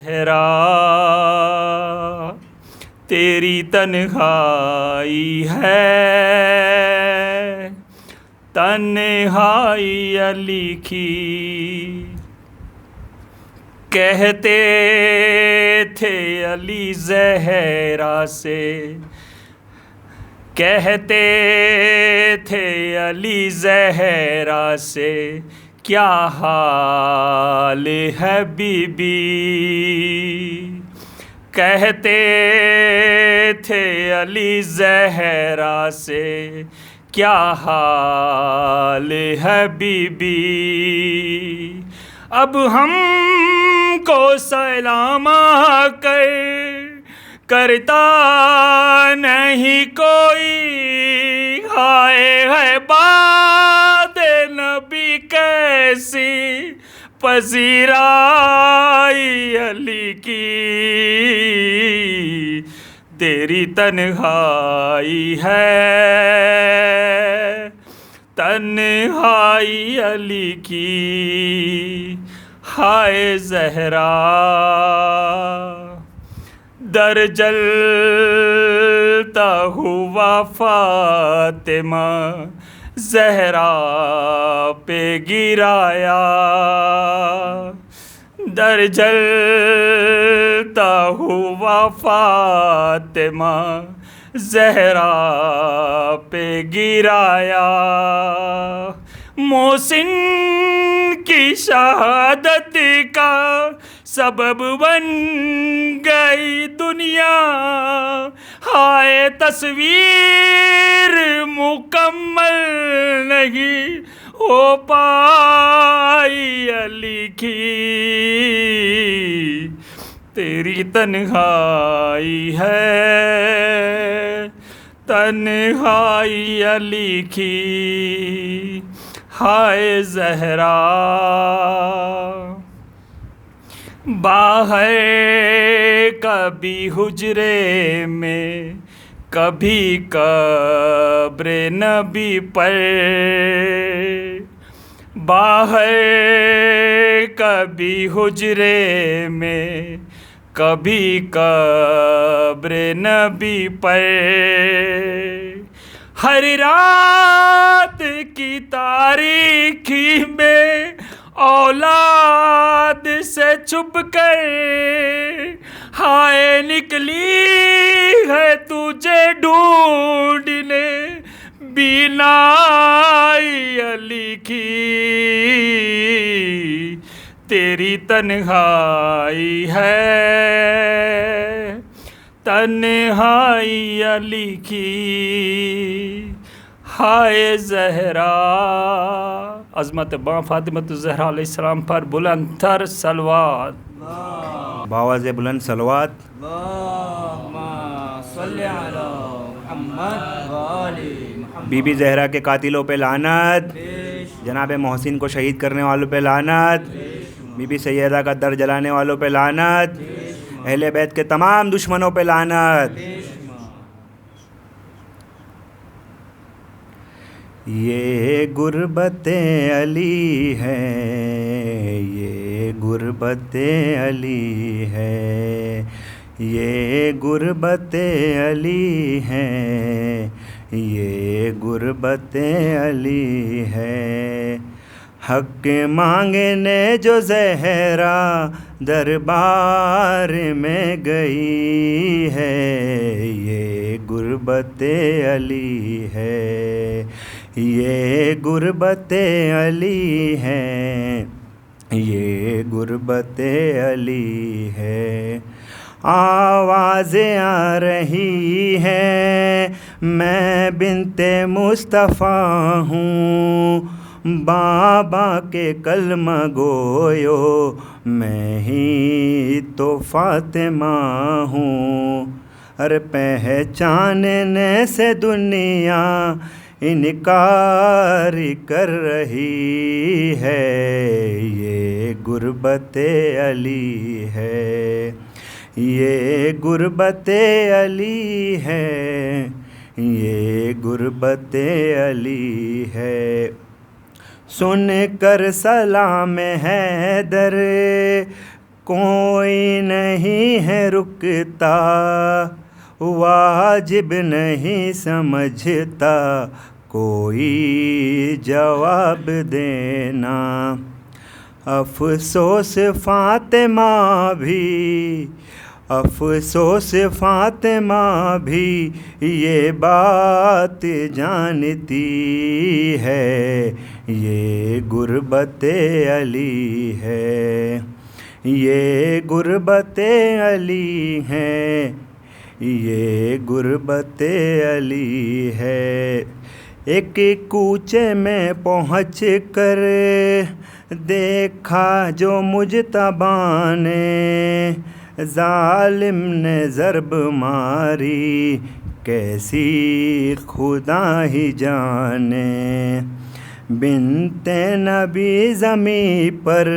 زہرا تیری تنہائی ہے، تنہائی علی کی۔ کہتے تھے علی زہرا سے، کہتے تھے علی زہرا سے، کیا حال ہے بی بی۔ کہتے تھے علی زہرا سے، کیا حال ہے بی بی۔ اب ہم کو سلام کرتا نہیں کوئی، ہائے ہے بات نبی کیسی پذیرائی علی کی۔ تیری تنہائی ہے، تنہائی علی کی، ہائے زہرا۔ در جلتا ہوا فاطمہ زہرا پہ گرایا، در جلتا ہوا فاطمہ زہرا پہ گرایا۔ محسن کی شہادت کا سبب بن گئی دنیا، ہائے تصویر مکمل نہیں ہو پائی علی کی۔ تیری تنہائی ہے، تنہائی علی کی، ہائے زہرا۔ باہر کبھی حجرے میں، کبھی قبر نبی پر، باہر کبھی حجرے میں، کبھی قبر نبی پر، ہر رات کی تاریکی میں اولاد سے چھپ کر، ہائے نکلی ہے تجھے ڈھونڈنے بینائی علی کی۔ تیری تنہائی ہے، تنہائی علی کی، ہائے زہرا۔ عظمت باں فاطمۃ الزہرا علیہ السلام پر بلند تر صلوات، باواز بلند صلوات۔ اللہم صلی علی محمد و آل محمد۔ بی بی زہرا کے قاتلوں پہ لعنت، جناب محسن کو شہید کرنے والوں پہ لعنت، بی بی سیدہ کا در جلانے والوں پہ لعنت، اہل بیت کے تمام دشمنوں پہ لعنت۔ یہ غربت علی ہے، یہ غربت علی ہے، یہ غربت علی ہے، یہ غربت علی ہے۔ حق مانگنے جو زہرا دربار میں گئی ہے، یہ غربت علی ہے، یہ غربت علی ہے، یہ غربت علی ہے۔ آوازیں آ رہی ہیں، میں بنت مصطفیٰ ہوں، بابا کے کلمہ گویو میں ہی تو فاطمہ ہوں۔ ارے پہچاننے سے دنیا انکار کر رہی ہے، یہ غربت علی ہے، یہ غربت علی ہے، یہ غربت علی ہے۔ سن کر سلام حیدر کوئی نہیں ہے رکتا، واجب نہیں سمجھتا کوئی جواب دینا۔ افسوس فاطمہ بھی، افسوس فاطمہ بھی یہ بات جانتی ہے، یہ غربت علی ہے، یہ غربت علی ہے، یہ غربت علی ہے۔ ایک کوچے میں پہنچ کر دیکھا جو مجتبیٰ نے، ظالم نے ضرب ماری کیسی خدا ہی جانے۔ بنت نبی زمین پر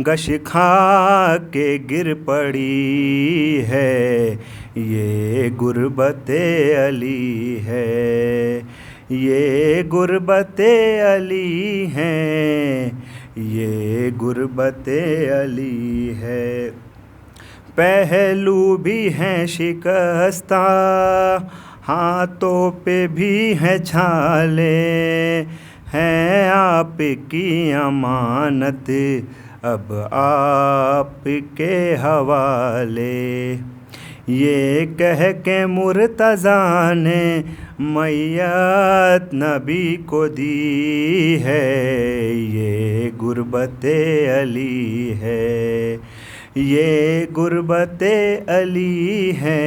گش کھا کے گر پڑی ہے، یہ غربت علی ہے، یہ غربت علی ہے، یہ غربت علی ہے۔ پہلو بھی ہیں شکستہ، ہاتھوں پہ بھی ہے چھالے، ہیں آپ کی امانت اب آپ کے حوالے۔ یہ کہہ کے مرتضیٰ نے میت نبی کو دی ہے، یہ غربت علی ہے، یہ غربت علی ہے،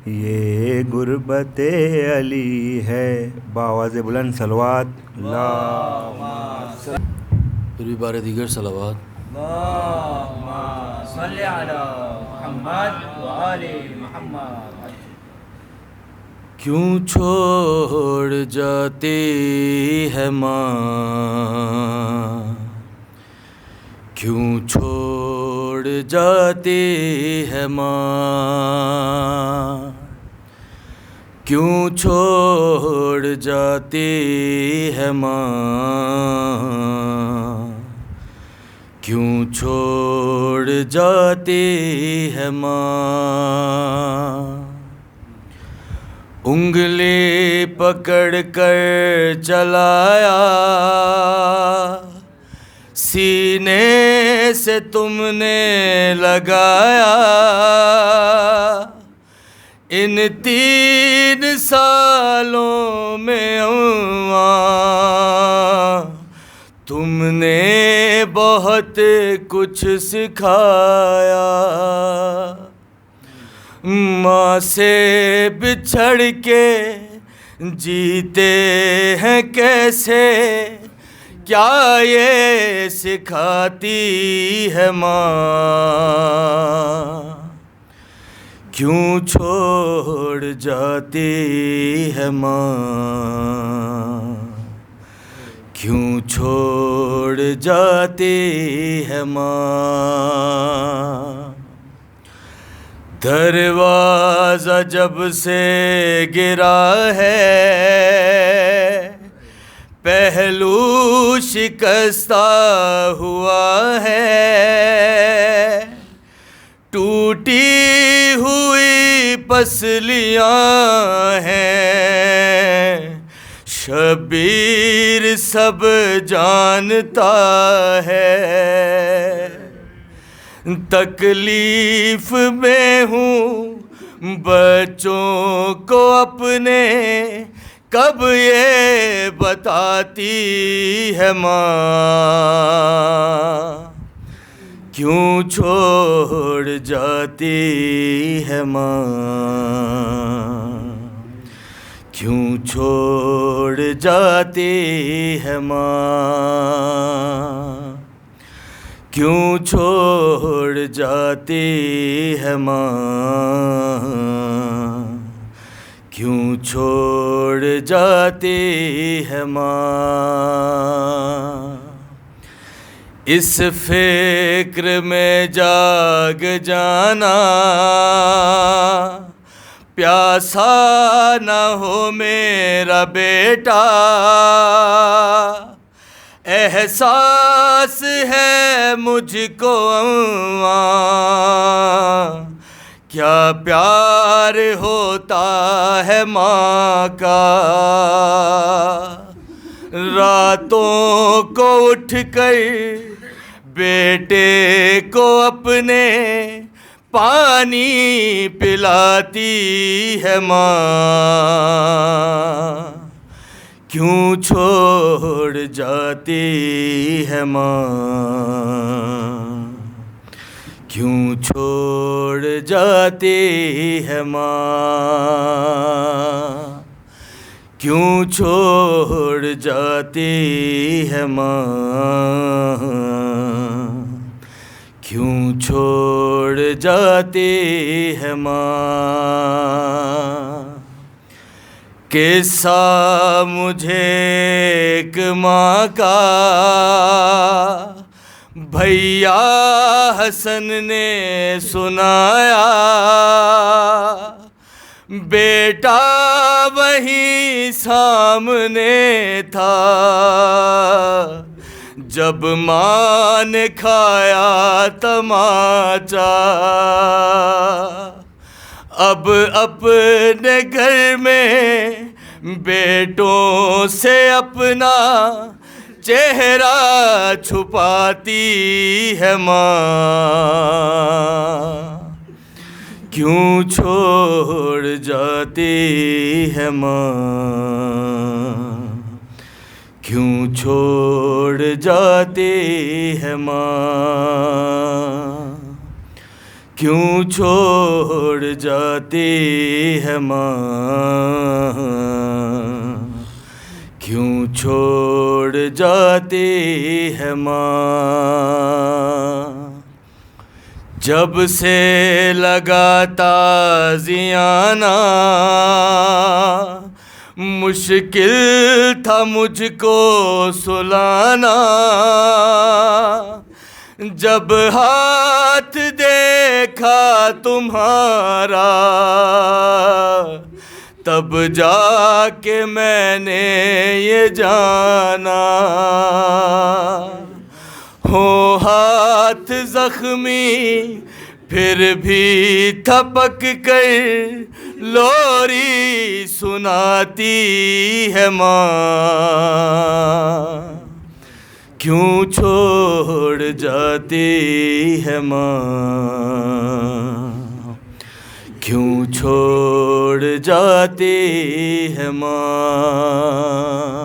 یہ غربت علی ہے۔ بآواز بلند صلوات اللہ۔ پھر بھی بار دیگر صلوات۔ اللہم صلی علی محمد و آل محمد۔ کیوں چھوڑ جاتی ہے ماں، کیوں چھوڑ جاتی ہے ماں، کیوں چھوڑ جاتی ہے ماں، کیوں چھوڑ جاتی ہے ماں۔ انگلی پکڑ کر چلایا سینے سے تم نے لگایا، ان 3 سالوں میں اماں تم نے بہت کچھ سکھایا۔ ماں سے بچھڑ کے جیتے ہیں کیسے، کیا یہ سکھاتی ہے ماں۔ کیوں چھوڑ جاتی ہے ماں، کیوں چھوڑ جاتی ہے ماں۔ دروازہ جب سے گرا ہے، پہلو شکستہ ہوا ہے، ٹوٹی ہوئی پسلیاں ہیں، شبیر سب جانتا ہے۔ تکلیف میں ہوں بچوں کو اپنے، کب یہ بتاتی ہے ماں۔ کیوں چھوڑ جاتی ہے ماں، کیوں چھوڑ جاتی ہے ماں، کیوں چھوڑ جاتی ہے ماں، کیوں چھوڑ جاتی ہے ماں۔ اس فکر میں جاگ جانا، پیاسا نہ ہو میرا بیٹا، احساس ہے مجھ کو اماں، کیا پیار ہوتا ہے ماں کا، راتوں کو اٹھ کر بیٹے کو اپنے پانی پلاتی ہے ماں، کیوں چھوڑ جاتی ہے ماں، کیوں چھوڑ جاتی ہے ماں، کیوں چھوڑ جاتی ہے ماں، کیوں چھوڑ جاتی ہے ماں۔ قصہ مجھے ایک ماں کا بھیا حسن نے سنایا، بیٹا وہیں سامنے تھا جب ماں نے کھایا تماچا، اب اپنے گھر میں بیٹوں سے اپنا چہرہ چھپاتی ہے ماں، کیوں چھوڑ جاتی ہے ماں، کیوں چھوڑ جاتی ہے ماں، کیوں چھوڑ جاتی ہے ماں، کیوں چھوڑ جاتی ہے ماں۔ جب سے لگا تازیانہ مشکل تھا مجھ کو سلانا، جب ہاتھ دیکھا تمہارا تب جا کے میں نے یہ جانا، ہو ہاتھ زخمی پھر بھی تھپک کر لوری سناتی ہے ماں، کیوں چھوڑ جاتی ہے ماں، کیوں چھوڑ جاتی ہے ماں۔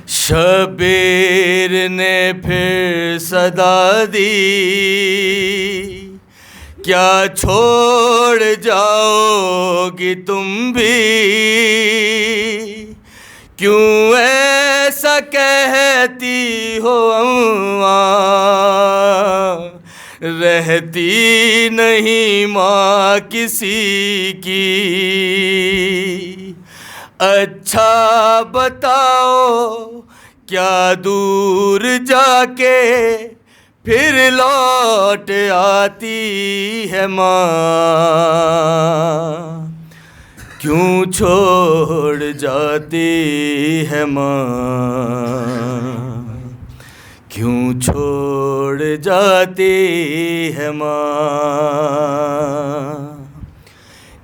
شبیر نے پھر صدا دی، کیا چھوڑ جاؤ گی تم بھی، کیوں ایسا کہتی ہو اماں، رہتی نہیں ماں کسی کی، اچھا بتاؤ کیا دور جا کے پھر لوٹ آتی ہے ماں، کیوں چھوڑ جاتی ہے ماں، کیوں چھوڑ جاتی ہے ماں۔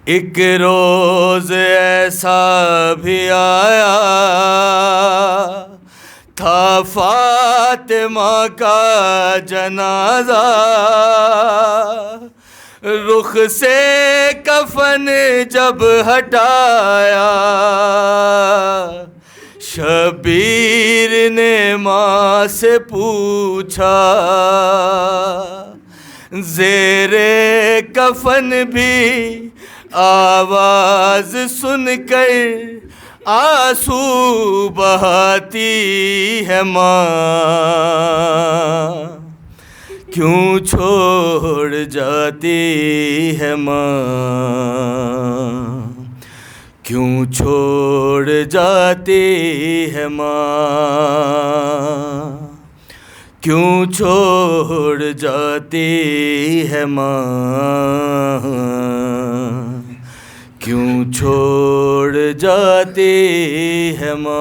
ایک روز ایسا بھی آیا تھا فاطمہ کا جنازہ، رخ سے کفن جب ہٹایا شبیر نے ماں سے پوچھا، زیر کفن بھی آواز سن کر آنسو بہاتی ہے ماں، کیوں چھوڑ جاتی ہے ماں، کیوں چھوڑ جاتی ہے ماں، کیوں چھوڑ جاتی ہے ماں، کیوں چھوڑ جاتی ہے ماں۔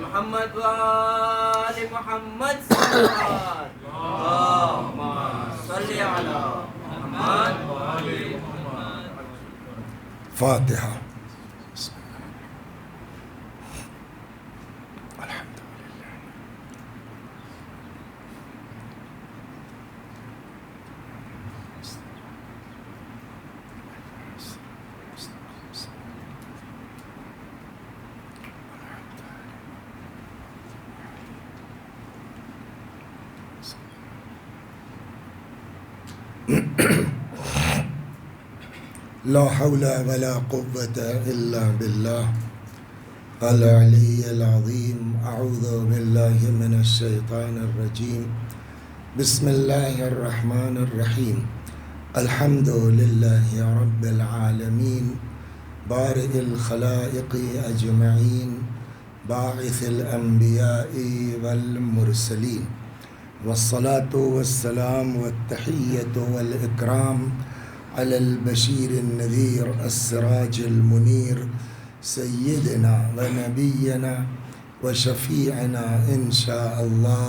محمد وآل محمد صلوات اللهم صل على محمد وآل محمد. فاتحة. لا حول ولا قوة إلا بالله العلي العظيم. أعوذ بالله من الشيطان الرجيم. بسم الله الرحمن الرحيم. الحمد لله رب العالمين بارئ الخلائق أجمعين باعث الأنبياء والمرسلين والصلاة والسلام والتحية والإكرام على البشير النذير السراج المنير سيدنا ونبينا وشفيعنا إن شاء الله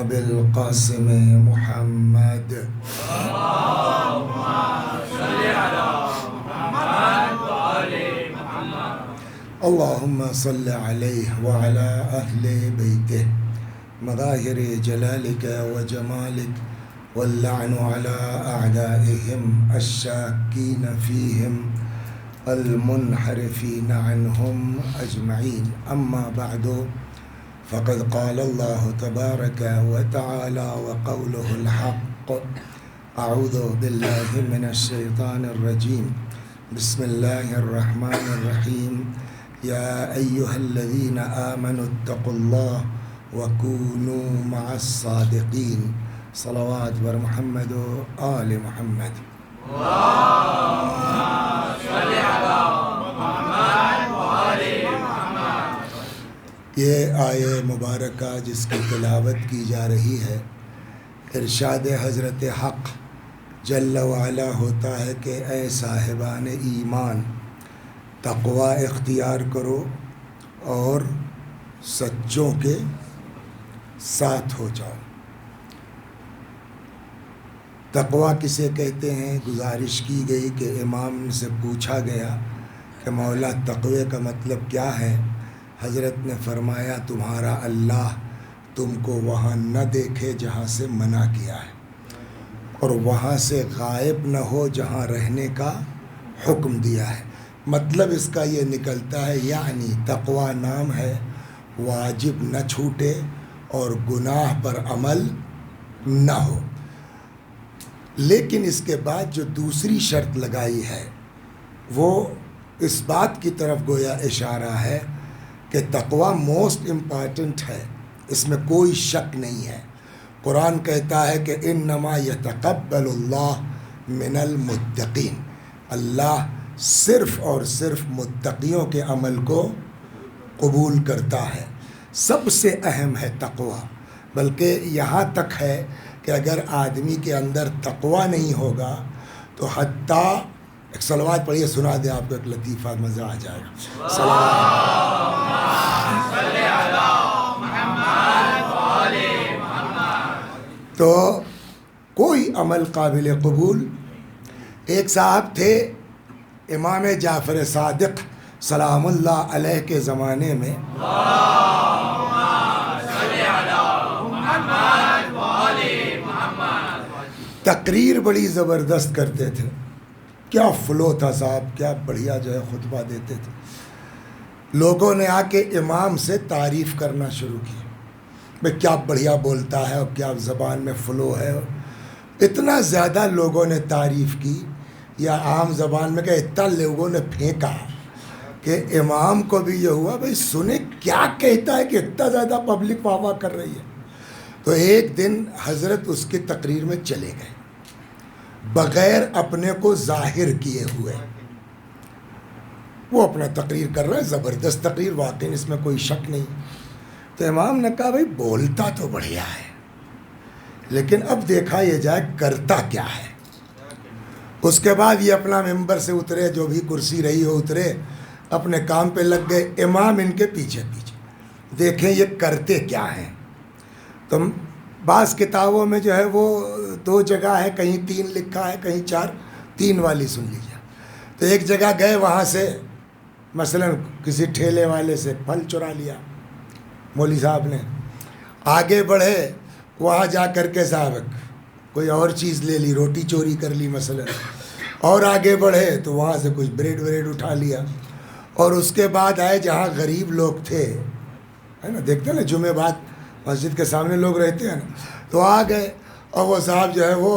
أبي القاسم محمد. اللهم صل على محمد وآل محمد. اللهم صل عليه وعلى أهل بيته مظاهر جلالك وجمالك واللعن على أعدائهم الشاكين فيهم المنحرفين عنهم أجمعين. أما بعد فقد قال الله تبارك وتعالى وقوله الحق. أعوذ بالله من الشيطان الرجيم. بسم الله الرحمن الرحيم. يا أيها الذين آمنوا اتقوا الله وكونوا مع الصادقين. صلوات بر محمد و آل محمد. یہ آیے مبارکہ جس کی تلاوت کی جا رہی ہے، ارشاد حضرت حق جل وعلا ہوتا ہے کہ اے صاحبان ایمان تقوی اختیار کرو اور سچوں کے ساتھ ہو جاؤ. تقوی کسے کہتے ہیں؟ گزارش کی گئی کہ امام سے پوچھا گیا کہ مولا تقوی کا مطلب کیا ہے؟ حضرت نے فرمایا تمہارا اللہ تم کو وہاں نہ دیکھے جہاں سے منع کیا ہے، اور وہاں سے غائب نہ ہو جہاں رہنے کا حکم دیا ہے. مطلب اس کا یہ نکلتا ہے یعنی تقوی نام ہے واجب نہ چھوٹے اور گناہ پر عمل نہ ہو. لیکن اس کے بعد جو دوسری شرط لگائی ہے وہ اس بات کی طرف گویا اشارہ ہے کہ تقوی موسٹ امپارٹنٹ ہے، اس میں کوئی شک نہیں ہے. قرآن کہتا ہے کہ انما یتقبل اللہ من المتقین. اللہ صرف اور صرف متقیوں کے عمل کو قبول کرتا ہے. سب سے اہم ہے تقوی، بلکہ یہاں تک ہے کہ اگر آدمی کے اندر تقوی نہیں ہوگا تو حتیٰ ایک صلوات پڑھیے، سنا دیں آپ کو ایک لطیفہ، مزہ آ جائے گا. تو کوئی عمل قابل قبول. ایک صاحب تھے امام جعفر صادق سلام اللہ علیہ کے زمانے میں، تقریر بڑی زبردست کرتے تھے. کیا فلو تھا صاحب، کیا بڑھیا جو ہے خطبہ دیتے تھے. لوگوں نے آ کے امام سے تعریف کرنا شروع کی، بھئی کیا بڑھیا بولتا ہے اور کیا زبان میں فلو ہے. اتنا زیادہ لوگوں نے تعریف کی، یا عام زبان میں کہ اتنا لوگوں نے پھینکا کہ امام کو بھی یہ ہوا بھئی سنیں کیا کہتا ہے کہ اتنا زیادہ پبلک واہ واہ کر رہی ہے. تو ایک دن حضرت اس کی تقریر میں چلے گئے بغیر اپنے کو ظاہر کیے ہوئے. وہ اپنا تقریر کر رہا ہے، زبردست تقریر واقعی، اس میں کوئی شک نہیں. تو امام نے کہا بھئی بولتا تو بڑھیا ہے، لیکن اب دیکھا یہ جائے کرتا کیا ہے. اس کے بعد یہ اپنا ممبر سے اترے، جو بھی کرسی رہی ہو اترے، اپنے کام پہ لگ گئے، امام ان کے پیچھے پیچھے، دیکھیں یہ کرتے کیا ہیں. تو بعض کتابوں میں جو ہے وہ 2 جگہ ہے، کہیں 3 لکھا ہے کہیں 4، 3 والی سن لیجیے. تو ایک جگہ گئے، وہاں سے مثلا کسی ٹھیلے والے سے پھل چرا لیا مولوی صاحب نے. آگے بڑھے، وہاں جا کر کے صاحب کوئی اور چیز لے لی، روٹی چوری کر لی مثلا. اور آگے بڑھے تو وہاں سے کچھ بریڈ اٹھا لیا. اور اس کے بعد آئے جہاں غریب لوگ تھے، ہے نا، دیکھتے ہیں نا جمعہ بعد مسجد کے سامنے لوگ رہتے ہیں نا، تو آ گئے اور وہ صاحب جو ہے وہ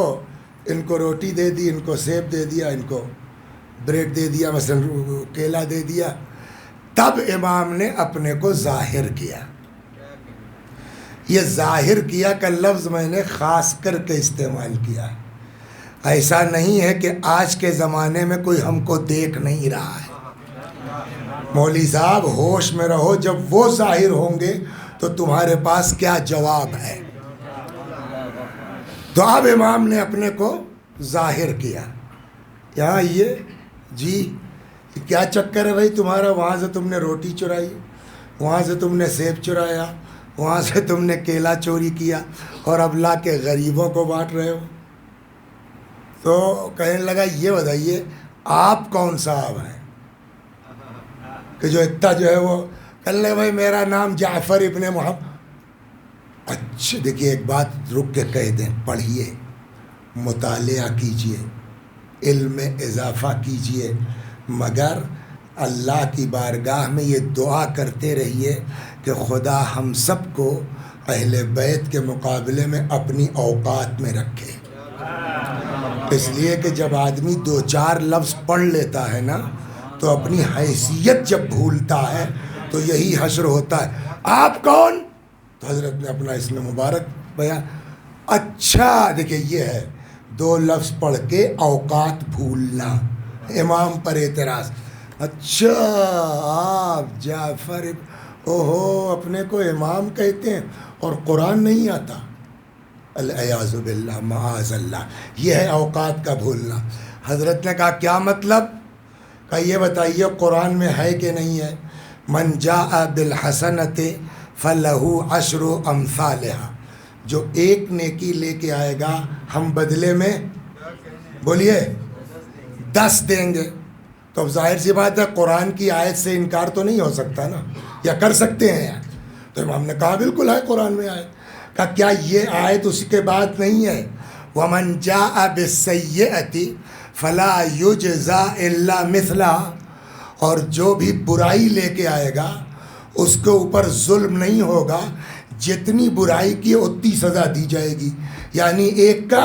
ان کو روٹی دے دی، ان کو سیب دے دیا، ان کو بریڈ دے دیا، مثلا کیلا دے دیا. تب امام نے اپنے کو ظاہر کیا. یہ ظاہر کیا کا لفظ میں نے خاص کر کے استعمال کیا. ایسا نہیں ہے کہ آج کے زمانے میں کوئی ہم کو دیکھ نہیں رہا ہے. مولوی صاحب ہوش میں رہو، جب وہ ظاہر ہوں گے تو تمہارے پاس کیا جواب ہے. تو اب امام نے اپنے کو ظاہر کیا. یہاں یہ جی کیا چکر ہے بھائی تمہارا؟ وہاں سے تم نے روٹی چرائی، وہاں سے تم نے سیب چرایا، وہاں سے تم نے کیلا چوری کیا، اور اب لا کے غریبوں کو بانٹ رہے ہو. تو کہنے لگا یہ بتائیے آپ کون صاحب ہیں کہ جو اتنا جو ہے وہ کہنے لگا بھائی میرا نام جعفر ابن محمد. اچھا دیکھیے ایک بات رک کے کہہ دیں، پڑھیے، مطالعہ کیجئے، علم میں اضافہ کیجئے، مگر اللہ کی بارگاہ میں یہ دعا کرتے رہیے کہ خدا ہم سب کو اہل بیت کے مقابلے میں اپنی اوقات میں رکھے. اس لیے کہ جب آدمی 2-4 لفظ پڑھ لیتا ہے نا تو اپنی حیثیت جب بھولتا ہے تو یہی حشر ہوتا ہے. آپ کون؟ تو حضرت نے اپنا اسم مبارک بیان. اچھا دیکھیے یہ ہے 2 لفظ پڑھ کے اوقات بھولنا، امام پر اعتراض. اچھا آپ جعفر، اوہو اپنے کو امام کہتے ہیں اور قرآن نہیں آتا. الیاذ باللہ، معاذ اللہ. یہ ہے اوقات کا بھولنا. حضرت نے کہا کیا مطلب؟ کہا یہ بتائیے قرآن میں ہے کہ نہیں ہے؟ من جاء بالحسنۃ فلہ عشر امثالہا. جو ایک نیکی لے کے آئے گا ہم بدلے میں بولیے 10 دیں گے. تو اب ظاہر سی بات ہے قرآن کی آیت سے انکار تو نہیں ہو سکتا نا، یا کر سکتے ہیں یار؟ تو امام نے کہا بالکل ہے قرآن میں آیت. کہا کیا یہ آیت اس کے بعد نہیں ہے؟ وَمَنْ جَاءَ بِالسَّيِّئَةِ فَلَا يُجْزَى إِلَّا مِثْلَهَا. اور جو بھی برائی لے کے آئے گا اس کے اوپر ظلم نہیں ہوگا، جتنی برائی کی اتنی سزا دی جائے گی، یعنی ایک کا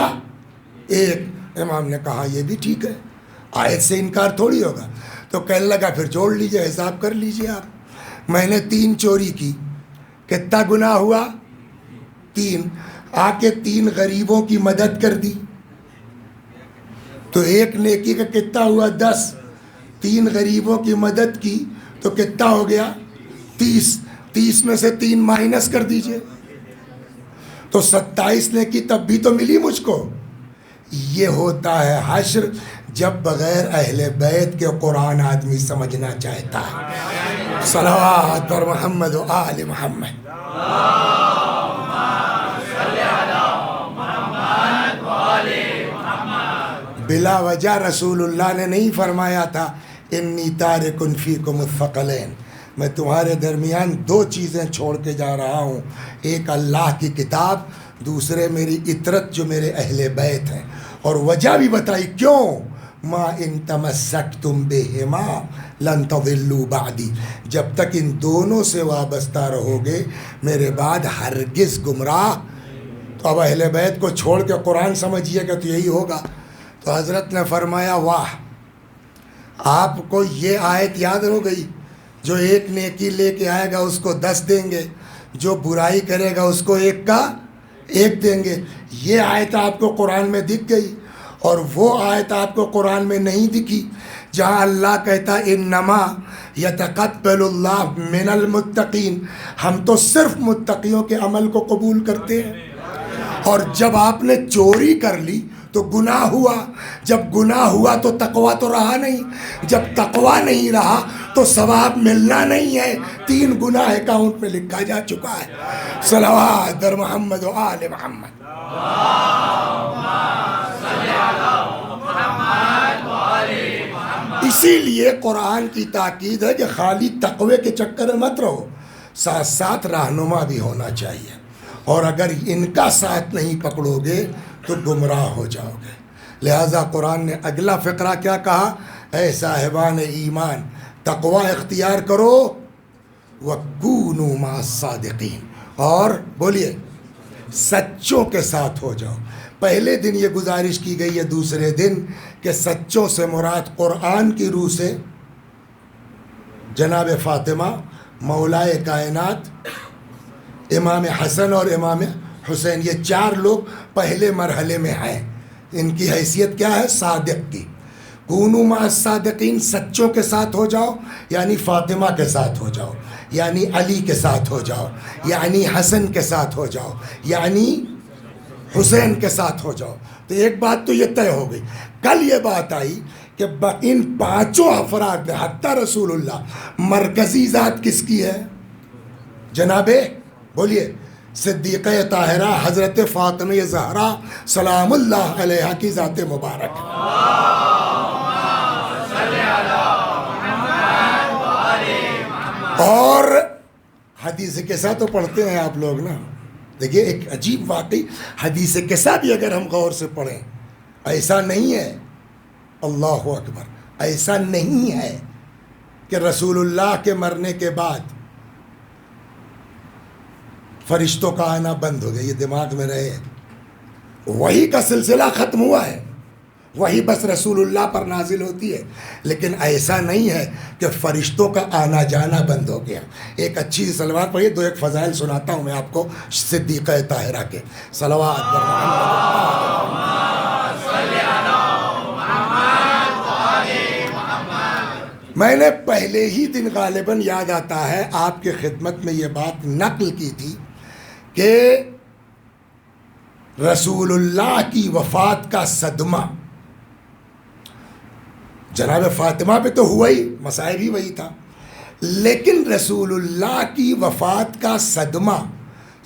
ایک. امام نے کہا یہ بھی ٹھیک ہے، آیت سے انکار تھوڑی ہوگا. تو کہنے لگا پھر جوڑ لیجئے، حساب کر لیجئے آپ. میں نے 3 چوری کی، کتنا گناہ ہوا؟ 3. آ کے 3 غریبوں کی مدد کر دی تو ایک نیکی کا کتنا ہوا؟ 10. 3 غریبوں کی مدد کی تو کتنا ہو گیا؟ 30. 30 میں سے 3 مائنس کر دیجئے تو 27 نیکی تب بھی تو ملی مجھ کو. یہ ہوتا ہے حشر جب بغیر اہل بیت کے قرآن آدمی سمجھنا چاہتا ہے. صلوات پر محمد و آل محمد. بلا وجہ رسول اللہ نے نہیں فرمایا تھا انی تارک فیکم الثقلین، میں تمہارے درمیان 2 چیزیں چھوڑ کے جا رہا ہوں، ایک اللہ کی کتاب، دوسرے میری اطرت جو میرے اہل بیت ہیں. اور وجہ بھی بتائی کیوں؟ ما ان تمسکتم بہما لن تضلوا بعدی، جب تک ان دونوں سے وابستہ رہو گے میرے بعد ہرگز گمراہ. تو اب اہل بیت کو چھوڑ کے قرآن سمجھیے گا تو یہی ہوگا. تو حضرت نے فرمایا واہ، آپ کو یہ آیت یاد ہو گئی، جو ایک نیکی لے کے آئے گا اس کو 10 دیں گے، جو برائی کرے گا اس کو 1 کا 1 دیں گے. یہ آیت آپ کو قرآن میں دکھ گئی. اور وہ آیت آپ کو قرآن میں نہیں دکھی جہاں اللہ کہتا انما یتقبل اللہ من المتقین، ہم تو صرف متقیوں کے عمل کو قبول کرتے ہیں. اور جب آپ نے چوری کر لی تو گناہ ہوا، جب گناہ ہوا تو تقویٰ تو رہا نہیں، جب تقویٰ نہیں رہا تو ثواب ملنا نہیں ہے، 3 گناہ اکاؤنٹ میں لکھا جا چکا ہے۔ صلوات در محمد و آل محمد۔ اسی لیے قرآن کی تاکید ہے کہ خالی تقوی کے چکر میں مت رہو، ساتھ ساتھ رہنما بھی ہونا چاہیے، اور اگر ان کا ساتھ نہیں پکڑو گے تو گمراہ ہو جاؤ گے۔ لہٰذا قرآن نے اگلا فقرہ کیا کہا؟ اے صاحبان ایمان تقوی اختیار کرو، وَكُونُوا مَعَ الصَّادِقِينَ، اور بولیے سچوں کے ساتھ ہو جاؤ۔ پہلے دن یہ گزارش کی گئی ہے، دوسرے دن کہ سچوں سے مراد قرآن کی روح سے جناب فاطمہ مولائے کائنات، امام حسن اور امام حسین، یہ 4 لوگ پہلے مرحلے میں ہیں۔ ان کی حیثیت کیا ہے؟ صادق کی۔ کونوا مع الصادقین، سچوں کے ساتھ ہو جاؤ، یعنی فاطمہ کے ساتھ ہو جاؤ، یعنی علی کے ساتھ ہو جاؤ، یعنی حسن کے ساتھ ہو جاؤ، یعنی حسین کے ساتھ ہو جاؤ۔ تو ایک بات تو یہ طے ہو گئی۔ کل یہ بات آئی کہ ان 5 افراد میں حتیٰ رسول اللہ مرکزی ذات کس کی ہے؟ جناب بولیے صدیقہ طاہرہ حضرت فاطمہ زہرا سلام اللہ علیہا کی ذات مبارک۔ اور حدیث قصہ تو پڑھتے ہیں آپ لوگ نا، دیکھیے ایک عجیب واقعی، حدیث قصہ بھی اگر ہم غور سے پڑھیں، ایسا نہیں ہے، اللہ اکبر، ایسا نہیں ہے کہ رسول اللہ کے مرنے کے بعد فرشتوں کا آنا بند ہو گیا، یہ دماغ میں رہے، وحی کا سلسلہ ختم ہوا ہے، وحی بس رسول اللہ پر نازل ہوتی ہے، لیکن ایسا نہیں ہے کہ فرشتوں کا آنا جانا بند ہو گیا۔ ایک اچھی صلوات پڑھیے، 2 ایک فضائل سناتا ہوں میں آپ کو صدیقہ طاہرہ کے۔ صلوات پر میں نے پہلے ہی دن غالباً یاد آتا ہے آپ کے خدمت میں یہ بات نقل کی تھی کہ رسول اللہ کی وفات کا صدمہ جناب فاطمہ پہ تو ہوا ہی، مسائل بھی وہی تھا، لیکن رسول اللہ کی وفات کا صدمہ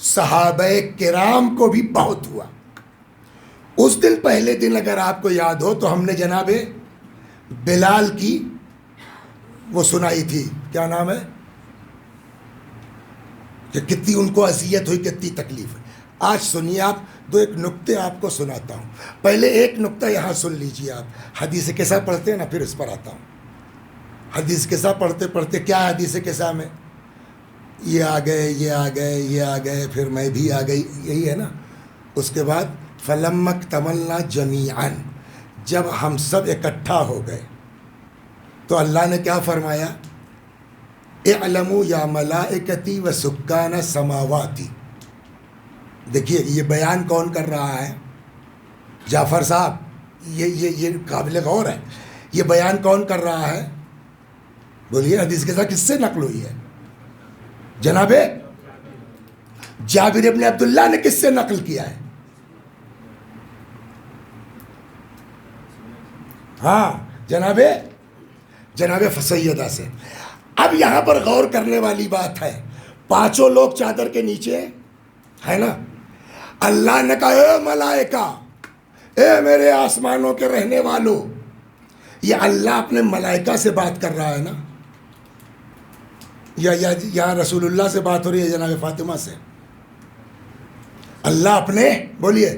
صحابہ کرام کو بھی بہت ہوا۔ اس دن پہلے دن اگر آپ کو یاد ہو تو ہم نے جناب بلال کی وہ سنائی تھی، کیا نام ہے، کہ کتنی ان کو اذیت ہوئی، کتنی تکلیف ہے۔ آج سنیے آپ 2 ایک نقطے آپ کو سناتا ہوں۔ پہلے ایک نقطہ یہاں سن لیجیے آپ، حدیث قصہ پڑھتے ہیں نا، پھر اس پر آتا ہوں۔ حدیث قصہ پڑھتے پڑھتے کیا حدیث قصہ میں یہ آ گئے، یہ آ گئے، یہ آ گئے، پھر میں بھی آ گئی، یہی ہے نا۔ اس کے بعد فلمک تملنا جمیعاً، جب ہم سب اکٹھا ہو گئے تو اللہ نے کیا فرمایا؟ اعلموا یا ملائکتی و سکان سماواتی۔ دیکھیے یہ بیان کون کر رہا ہے؟ جعفر صاحب، یہ قابل غور ہے، یہ بیان کون کر رہا ہے؟ بولیے حدیث کے ساتھ کس سے نقل ہوئی ہے؟ جناب جابر ابن عبداللہ نے کس سے نقل کیا ہے؟ ہاں جناب سیدہ سے۔ اب یہاں پر غور کرنے والی بات ہے، 5 لوگ چادر کے نیچے ہے نا، اللہ نے کہا اے ملائکہ، اے میرے آسمانوں کے رہنے والوں، یہ اللہ اپنے ملائکہ سے بات کر رہا ہے نا، یا رسول اللہ سے بات ہو رہی ہے جناب فاطمہ سے؟ اللہ اپنے بولیے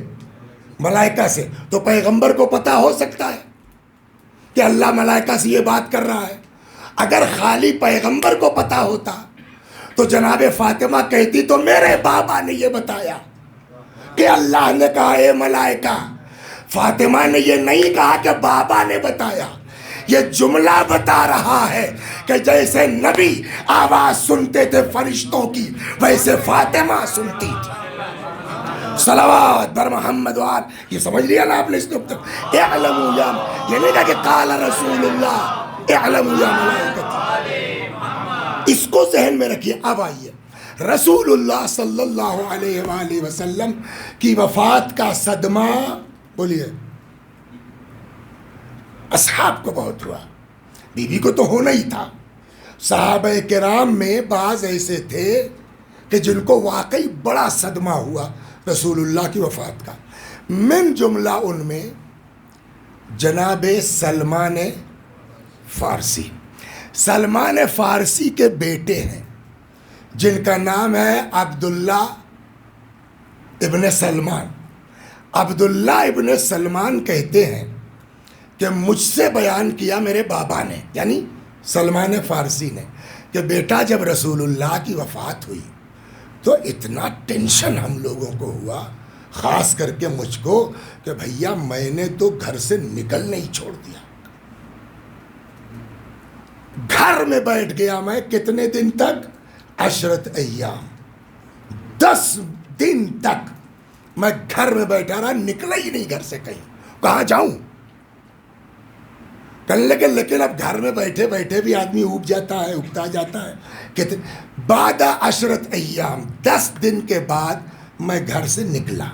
ملائکہ سے، تو پیغمبر کو پتہ ہو سکتا ہے کہ اللہ ملائکہ سے یہ بات کر رہا ہے۔ اگر خالی پیغمبر کو پتہ ہوتا تو جناب فاطمہ کہتی تو میرے بابا نے یہ بتایا کہ اللہ نے کہا اے ملائکہ۔ فاطمہ نے یہ نہیں کہا کہ بابا نے بتایا، یہ جملہ بتا رہا ہے کہ جیسے نبی آواز سنتے تھے فرشتوں کی، ویسے فاطمہ سنتی تھی۔ صلوات بر محمد وآل، یہ سمجھ لیا نا آپ نے اس نقطہ؟ اعلموا یا، یہ نہیں کہا کہ قال رسول اللہ اعلموا یا ملائکتی، اس کو ذہن میں رکھیے۔ اب آئیے رسول اللہ صلی اللہ علیہ وآلہ وسلم کی وفات کا صدمہ بولیے اصحاب کو بہت ہوا، بیوی کو تو ہونا ہی تھا۔ صحابہ کرام میں بعض ایسے تھے کہ جن کو واقعی بڑا صدمہ ہوا رسول اللہ کی وفات کا۔ من جملہ ان میں جناب سلمان فارسی۔ سلمان فارسی کے بیٹے ہیں جن کا نام ہے عبداللہ ابن سلمان۔ عبداللہ ابن سلمان کہتے ہیں کہ مجھ سے بیان کیا میرے بابا نے، یعنی سلمان فارسی نے، کہ بیٹا جب رسول اللہ کی وفات ہوئی تو اتنا ٹینشن ہم لوگوں کو ہوا، خاص کر کے مجھ کو، کہ بھیا میں نے تو گھر سے نکلنے ہی چھوڑ دیا۔ گھر میں بیٹھ گیا میں کتنے دن تک؟ 10 ایام، 10 دن تک میں گھر میں بیٹھا رہا، نکلا ہی نہیں گھر سے کہیں، کہاں جاؤں؟ کہنے لگے لیکن اب گھر میں بیٹھے بیٹھے بھی آدمی اوب جاتا ہے، اگتا جاتا ہے۔ بعد 10 ایام، 10 دن کے بعد میں گھر سے نکلا،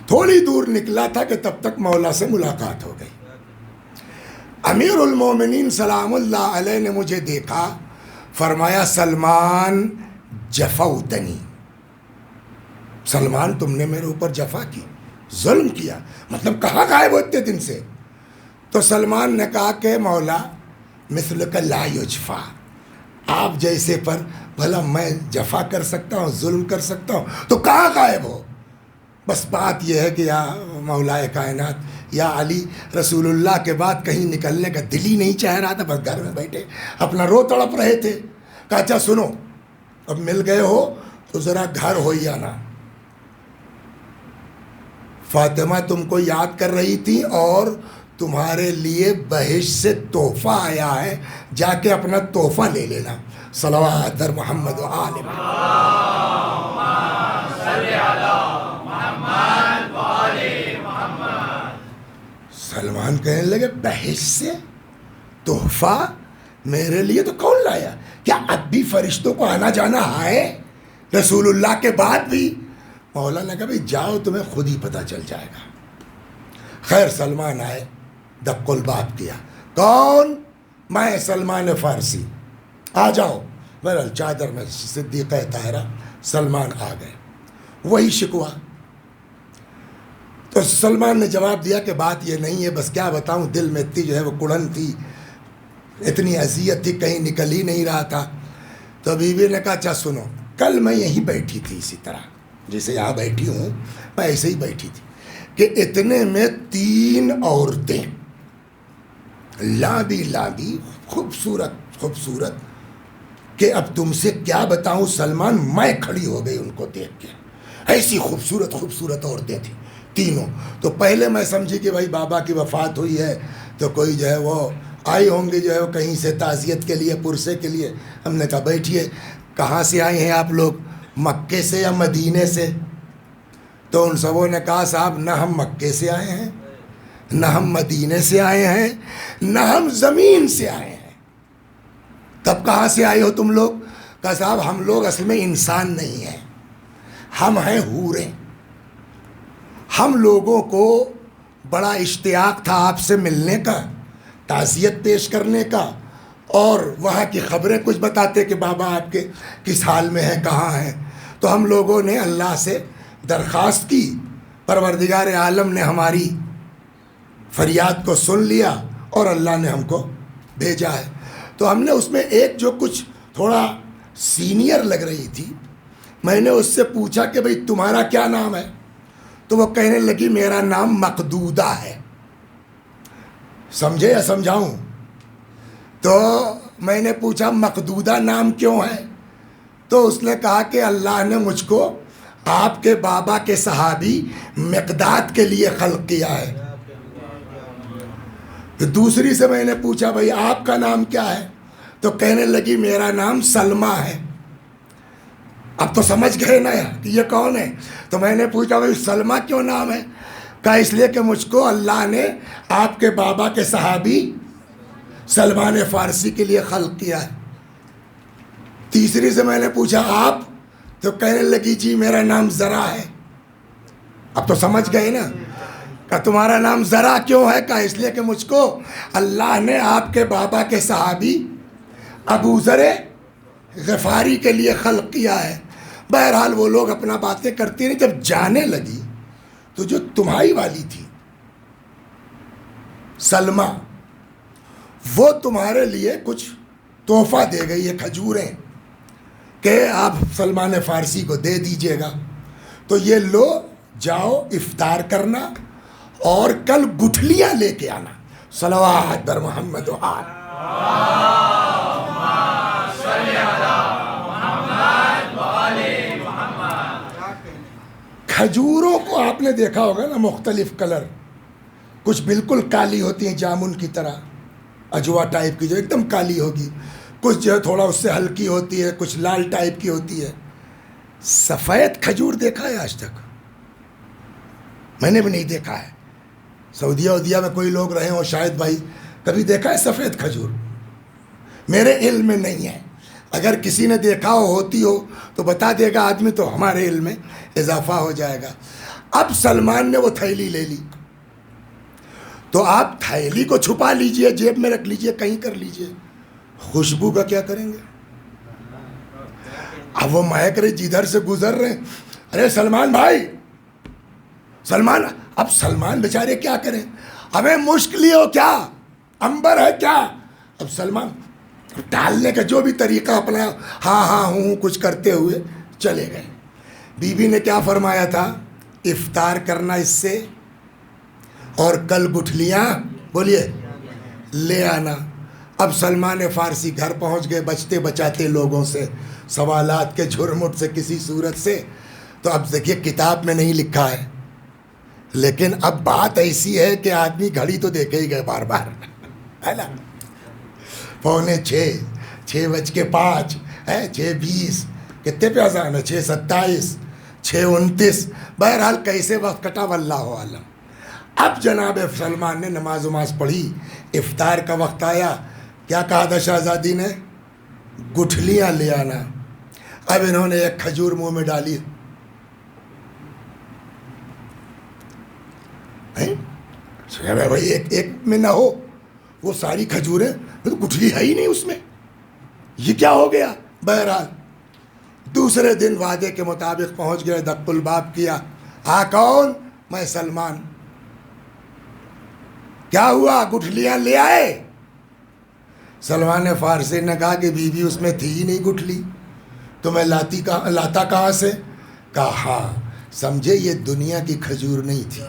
تھوڑی دور نکلا تھا کہ تب تک مولا سے ملاقات ہو گئی۔ امیر المومنین سلام اللہ علیہ نے مجھے دیکھا، فرمایا سلمان جفوتنی، سلمان تم نے میرے اوپر جفا کی، ظلم کیا، مطلب کہاں غائب ہو اتنے دن سے؟ تو سلمان نے کہا کہ مولا مثلک لا یجفا، آپ جیسے پر بھلا میں جفا کر سکتا ہوں، ظلم کر سکتا ہوں، تو کہاں غائب ہو؟ بس بات یہ ہے کہ یا مولا کائنات، یا علی، رسول اللہ کے بعد کہیں نکلنے کا دل ہی نہیں چاہ رہا تھا، بس گھر میں بیٹھے اپنا رو تڑپ رہے تھے۔ کہا اچھا سنو، اب مل گئے ہو تو ذرا گھر ہو ہی آنا، فاطمہ تم کو یاد کر رہی تھی اور تمہارے لیے بہشت سے تحفہ آیا ہے، جا کے اپنا تحفہ لے لینا۔ صلوات در محمد و آل محمد۔ سلمان کہنے لگے بہشت سے تحفہ میرے لیے تو کون لایا؟ کیا اب بھی فرشتوں کو آنا جانا ہے رسول اللہ کے بعد بھی؟ مولا نے کہا بھائی جاؤ، تمہیں خود ہی پتہ چل جائے گا۔ خیر سلمان آئے، دق الباب کیا، کون؟ میں سلمان فارسی، آ جاؤ۔ بہرحال چادر میں صدیقہ طاہرہ سلمان آ گئے، وہی شکوا۔ تو سلمان نے جواب دیا کہ بات یہ نہیں ہے، بس کیا بتاؤں، دل میں اتنی جو ہے وہ کڑن تھی، اتنی اذیت تھی، کہیں نکل ہی نہیں رہا تھا۔ تو بیوی نے کہا اچھا سنو، کل میں یہیں بیٹھی تھی اسی طرح جیسے یہاں بیٹھی ہوں، میں ایسے ہی بیٹھی تھی کہ اتنے میں 3 عورتیں لابی لابی، خوبصورت خوبصورت، کہ اب تم سے کیا بتاؤں سلمان، میں کھڑی ہو گئی ان کو دیکھ کے، ایسی خوبصورت خوبصورت عورتیں تھیں تینوں۔ تو پہلے میں سمجھی کہ بھائی بابا کی وفات ہوئی ہے تو کوئی جو ہے وہ آئی ہوں گے جو ہے وہ کہیں سے تعزیت کے لیے، پرسے کے لیے۔ ہم نے کہا بیٹھیے، کہاں سے آئے ہیں آپ لوگ، مکے سے یا مدینے سے؟ تو ان سبوں نے کہا صاحب نہ ہم مکے سے آئے ہیں، نہ ہم مدینے سے آئے ہیں، نہ ہم زمین سے آئے ہیں۔ تب کہاں سے آئے ہو تم لوگ؟ کہا صاحب ہم لوگ اصل میں انسان نہیں ہیں، ہم ہیں حوریں۔ ہم لوگوں کو بڑا اشتیاق تھا آپ سے ملنے کا، تعزیت پیش کرنے کا، اور وہاں کی خبریں کچھ بتاتے کہ بابا آپ کے کس حال میں ہیں، کہاں ہیں۔ تو ہم لوگوں نے اللہ سے درخواست کی، پروردگار عالم نے ہماری فریاد کو سن لیا اور اللہ نے ہم کو بھیجا ہے۔ تو ہم نے اس میں ایک جو کچھ تھوڑا سینئر لگ رہی تھی، میں نے اس سے پوچھا کہ بھئی تمہارا کیا نام ہے؟ تو وہ کہنے لگی میرا نام مقدودہ ہے۔ سمجھے یا سمجھاؤں؟ تو میں نے پوچھا مقدودہ نام کیوں ہے؟ تو اس نے کہا کہ اللہ نے مجھ کو آپ کے بابا کے صحابی مقداد کے لیے خلق کیا ہے۔ دوسری سے میں نے پوچھا بھئی آپ کا نام کیا ہے؟ تو کہنے لگی میرا نام سلمہ ہے۔ اب تو سمجھ گئے نا کہ یہ کون ہے؟ تو میں نے پوچھا بھئی سلمہ کیوں نام ہے؟ کہا اس لیے کہ مجھ کو اللہ نے آپ کے بابا کے صحابی سلمان فارسی کے لیے خلق کیا ہے۔ تیسری سے میں نے پوچھا آپ؟ تو کہنے لگی جی میرا نام ذرا ہے۔ اب تو سمجھ گئے نا؟ کہ تمہارا نام ذرا کیوں ہے؟ کہا اس لیے کہ مجھ کو اللہ نے آپ کے بابا کے صحابی ابو ذر غفاری کے لیے خلق کیا ہے۔ بہرحال وہ لوگ اپنا باتیں کرتے نہیں، جب جانے لگی تو جو تمہاری والی تھی سلمہ، وہ تمہارے لیے کچھ تحفہ دے گئی، یہ کھجوریں کہ آپ سلمان فارسی کو دے دیجئے گا، تو یہ لو جاؤ افطار کرنا اور کل گٹھلیاں لے کے آنا۔ صلوات بر محمد و آل۔ کھجوروں کو آپ نے دیکھا ہوگا نا، مختلف کلر، کچھ بالکل کالی ہوتی ہیں جامن کی طرح، اجوا ٹائپ کی جو ایک دم کالی ہوگی، کچھ جو ہے تھوڑا اس سے ہلکی ہوتی ہے، کچھ لال ٹائپ کی ہوتی ہے۔ سفید کھجور دیکھا ہے آج تک؟ میں نے بھی نہیں دیکھا ہے۔ سعودیہ ودیہ میں کوئی لوگ رہے ہوں شاید بھائی، کبھی دیکھا ہے سفید کھجور؟ میرے علم میں نہیں ہے، اگر کسی نے دیکھا ہوتی ہو تو بتا دے گا آدمی، تو ہمارے علم میں اضافہ ہو جائے گا۔ اب سلمان نے وہ تھیلی لے لی، تو آپ تھیلی کو چھپا لیجئے، جیب میں رکھ لیجئے، کہیں کر لیجئے، خوشبو کا کیا کریں گے؟ اب وہ مہک رہے، جدھر سے گزر رہے، ارے سلمان بھائی، سلمان، اب سلمان بیچارے کیا کریں؟ ہمیں مشکل ہو کیا، امبر ہے کیا؟ اب سلمان ڈالنے کا جو بھی طریقہ اپنا، ہاں ہاں ہوں کچھ کرتے ہوئے چلے گئے۔ بی بی نے کیا فرمایا تھا؟ افطار کرنا اس سے، اور کل گٹھلیاں بولیے لے آنا۔ اب سلمان فارسی گھر پہنچ گئے، بچتے بچاتے لوگوں سے، سوالات کے جھرمٹ سے کسی صورت سے۔ تو اب دیکھیے کتاب میں نہیں لکھا ہے، لیکن اب بات ایسی ہے کہ آدمی گھڑی تو دیکھے ہی گئے بار بار، ہے نا؟ 5:45، 6:05 ہے، 6:20، کتنے پہ اذان ہے؟ 6:27، 6:29، بہرحال کیسے وقت کٹا واللہ عالم۔ اب جناب سلمان نے نماز پڑھی، افطار کا وقت آیا، کیا کہا تھا شہزادی نے؟ گٹھلیاں لے آنا۔ اب انہوں نے ایک کھجور منہ میں ڈالی، بھائی ایک میں نہ ہو، وہ ساری کھجوریں، گٹھلی ہے ہی نہیں اس میں، یہ کیا ہو گیا؟ بہرحال دوسرے دن وعدے کے مطابق پہنچ گئے، دق الباب کیا، ہاں کون؟ میں سلمان۔ کیا ہوا؟ گٹھلیاں لے آئے؟ سلمان فارسی نے کہا کہ بی بی اس میں تھی ہی نہیں گٹھلی، تو میں لاتا کہاں سے؟ کہا ہاں، سمجھے یہ دنیا کی کھجور نہیں تھی،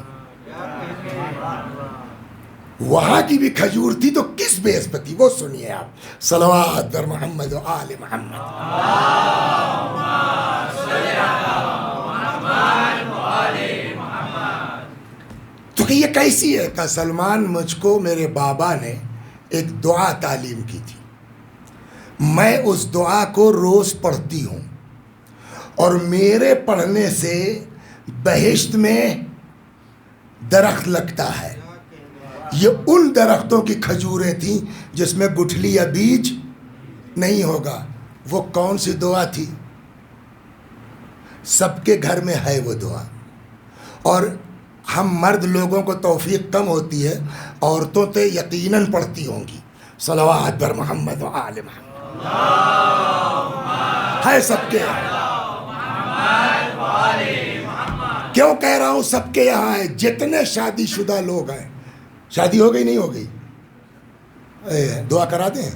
وہاں کی بھی کھجور تھی، تو کس بیس پہ تھی وہ سنیے آپ۔ صلوات بر محمد و آل محمد۔ تو کہ یہ کیسی ہے؟ کہ سلمان، مجھ کو میرے بابا نے ایک دعا تعلیم کی تھی، میں اس دعا کو روز پڑھتی ہوں، اور میرے پڑھنے سے بہشت میں درخت لگتا ہے۔ یہ ان درختوں کی کھجوریں تھیں جس میں گٹھلی یا بیج نہیں ہوگا۔ وہ کون سی دعا تھی؟ سب کے گھر میں ہے وہ دعا، اور ہم مرد لوگوں کو توفیق کم ہوتی ہے، عورتوں تے یقیناً پڑھتی ہوں گی۔ صلوات بر محمد و آل محمد۔ ہے سب کے یہاں، کیوں کہہ رہا ہوں سب کے یہاں ہے؟ جتنے شادی شدہ لوگ ہیں، شادی ہو گئی نہیں ہو گئی؟ دعا کرا دیں؟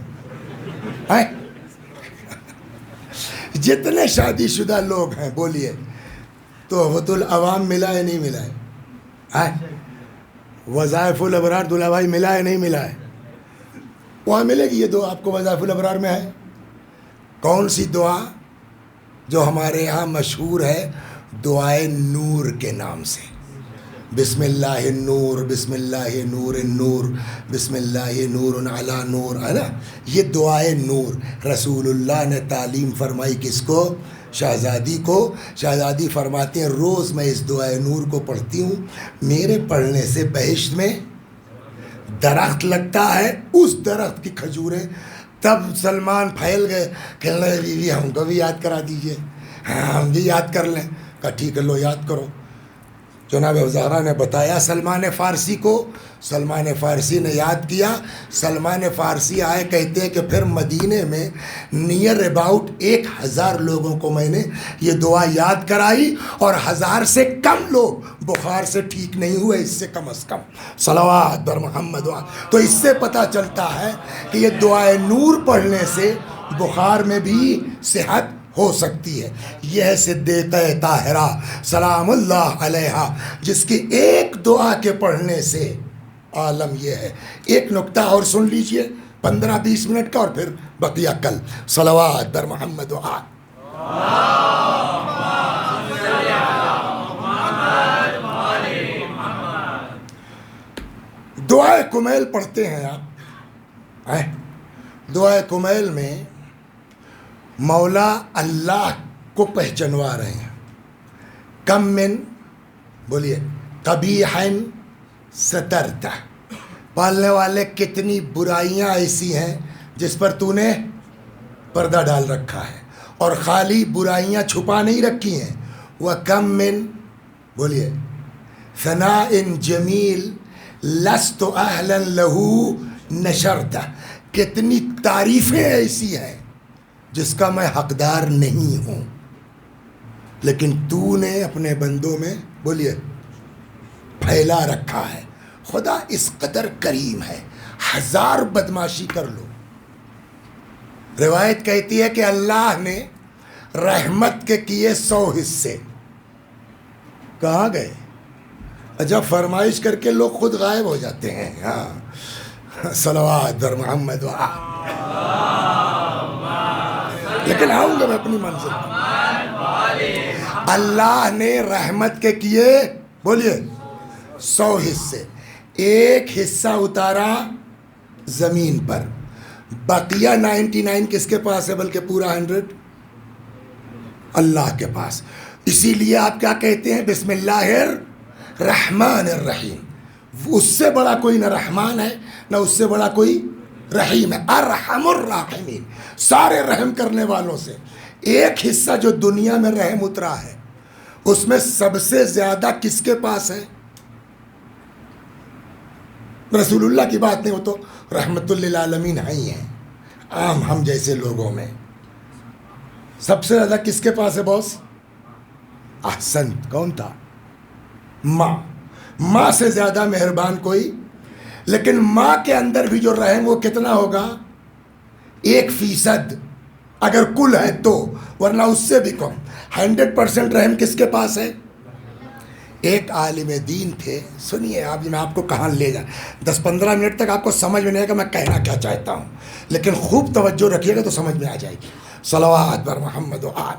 جتنے شادی شدہ لوگ ہیں بولیے، تحفۃ العوام ملا ہے نہیں ملا ہے؟ وظائف الابرار دلہا بھائی ملا ہے نہیں ملا ہے؟ وہاں ملے گی یہ دعا آپ کو، وظائف الابرار میں ہے۔ کون سی دعا؟ جو ہمارے یہاں مشہور ہے، دعائے نور کے نام سے، بسم اللہ النور، بسم اللہ نور النور، بسم اللہ نور علی نور، ہے نا؟ یہ دعائے نور رسول اللہ نے تعلیم فرمائی کس کو؟ شہزادی کو۔ شہزادی فرماتے ہیں روز میں اس دعائے نور کو پڑھتی ہوں، میرے پڑھنے سے بہشت میں درخت لگتا ہے، اس درخت کی کھجوریں۔ تب سلمان پھیل گئے، کہنے لگے بیوی ہم کو بھی یاد کرا دیجئے، ہاں ہم بھی یاد کر لیں۔ کہا ٹھیک ہے لو یاد کرو۔ جناب وزارہ نے بتایا سلمان فارسی کو، سلمان فارسی نے یاد کیا، سلمان فارسی آئے کہتے ہیں کہ پھر مدینے میں نیئر اباؤٹ 1000 لوگوں کو میں نے یہ دعا یاد کرائی اور 1000 سے کم لوگ بخار سے ٹھیک نہیں ہوئے، اس سے کم از کم صلوات بر محمد۔ تو اس سے پتہ چلتا ہے کہ یہ دعائے نور پڑھنے سے بخار میں بھی صحت ہو سکتی ہے۔ یہ ہے صدیقہ طاہرہ سلام اللہ علیہا، جس کی ایک دعا کے پڑھنے سے عالم یہ ہے۔ ایک نکتہ اور سن لیجئے 15-20 منٹ کا اور پھر بقیہ کل۔ صلوات بر محمد و آل۔ دعائے کمیل پڑھتے ہیں آپ، دعائے کمیل میں مولا اللہ کو پہچنوا رہے ہیں۔ کم من، بولیے، قبیحن سترتا، پالنے والے کتنی برائیاں ایسی ہیں جس پر تو نے پردہ ڈال رکھا ہے، اور خالی برائیاں چھپا نہیں رکھی ہیں۔ وَكَم مِّن، بولیے، ثناء جمیل لست اہلا لہو نشرتا، کتنی تعریفیں ایسی ہیں جس کا میں حقدار نہیں ہوں، لیکن تو نے اپنے بندوں میں، بولیے، پھیلا رکھا ہے۔ خدا اس قدر کریم ہے، 1000 بدماشی کر لو، روایت کہتی ہے کہ اللہ نے رحمت کے کیے 100 حصے، کہاں گئے؟ جب فرمائش کر کے لوگ خود غائب ہو جاتے ہیں۔ ہاں، صلوات در محمد و آل۔ لیکن آؤں گا میں اپنی منزل پر۔ اللہ نے رحمت کے کیے، بولیے، 100 حصے، ایک حصہ اتارا زمین پر، بقیہ 99 کس کے پاس ہے؟ بلکہ پورا 100 اللہ کے پاس۔ اسی لیے آپ کیا کہتے ہیں؟ بسم اللہ الرحمن الرحیم۔ اس سے بڑا کوئی نہ رحمان ہے، نہ اس سے بڑا کوئی رحیم ہے۔ ارحم الراحمین، سارے رحم کرنے والوں سے۔ ایک حصہ جو دنیا میں رحم اترا ہے، اس میں سب سے زیادہ کس کے پاس ہے؟ رسول اللہ کی بات نہیں، وہ تو رحمت للعالمین ہی ہیں، عام ہم جیسے لوگوں میں سب سے زیادہ کس کے پاس ہے باس؟ احسن، کون تھا؟ ماں۔ ماں سے زیادہ مہربان کوئی، لیکن ماں کے اندر بھی جو رحم وہ کتنا ہوگا؟ 1% اگر کل ہے تو، ورنہ اس سے بھی کم۔ 100% رحم کس کے پاس ہے؟ ایک عالم دین تھے، سنیے آپ، میں آپ کو کہاں لے جائیں، 10-15 منٹ تک آپ کو سمجھ میں نہیں آئے گا میں کہنا کیا چاہتا ہوں، لیکن خوب توجہ رکھیے گا تو سمجھ میں آ جائے گی۔ صلوات بر محمد و آل۔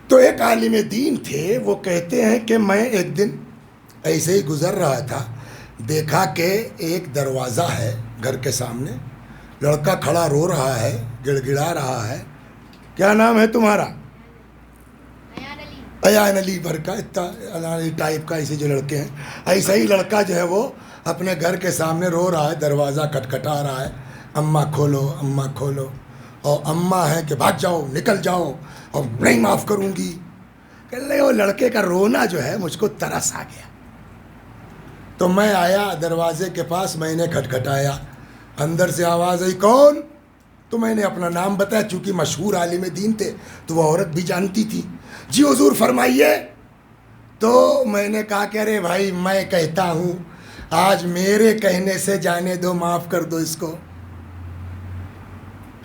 تو ایک عالم دین تھے، وہ کہتے ہیں کہ میں ایک دن ایسے ہی گزر رہا تھا، دیکھا کہ ایک دروازہ ہے گھر کے سامنے، لڑکا کھڑا رو رہا ہے، گڑ گڑا رہا ہے۔ کیا نام ہے تمہارا؟ ایان علی بھر کا، اتنا ٹائپ کا ایسے جو لڑکے ہیں، ایسا ہی لڑکا جو ہے وہ اپنے گھر کے سامنے رو رہا ہے، دروازہ کھٹکھٹا رہا ہے، اماں کھولو اماں کھولو، اور اماں ہے کہ بھاگ جاؤ نکل جاؤ اور نہیں معاف کروں گی۔ کہ لے وہ لڑکے کا رونا جو ہے مجھ کو ترس آ گیا، تو میں آیا دروازے کے پاس، میں نے کھٹکھٹایا، اندر سے آواز آئی کون؟ تو میں نے اپنا نام بتایا، چونکہ مشہور عالم دین تھے تو وہ عورت بھی جانتی تھی۔ جی حضور فرمائیے۔ تو میں نے کہا کہ ارے بھائی میں کہتا ہوں، آج میرے کہنے سے جانے دو، معاف کر دو اس کو۔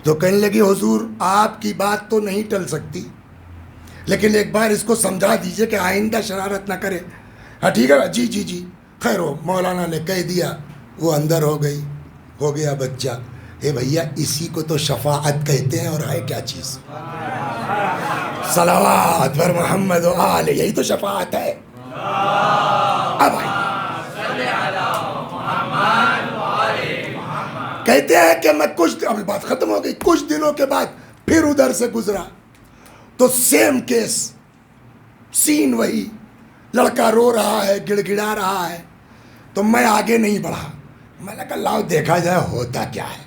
تو کہنے لگی حضور آپ کی بات تو نہیں ٹل سکتی، لیکن ایک بار اس کو سمجھا دیجئے کہ آئندہ شرارت نہ کرے۔ ہاں ٹھیک ہے جی جی جی، خیر ہو، مولانا نے کہہ دیا، وہ اندر ہو گئی، ہو گیا بچہ۔ اے بھیا اسی کو تو شفاعت کہتے ہیں، اور ہے کیا چیز؟ صلوات بر محمد و آل، یہی تو شفاعت ہے۔ اب آئیے، کہتے ہیں کہ میں ابھی بات ختم ہو گئی، کچھ دنوں کے بعد پھر ادھر سے گزرا تو سیم کیس، سین وہی، لڑکا رو رہا ہے، گڑ گڑا رہا ہے۔ تو میں آگے نہیں بڑھا، میں نے کہا لاؤ دیکھا جائے ہوتا کیا ہے۔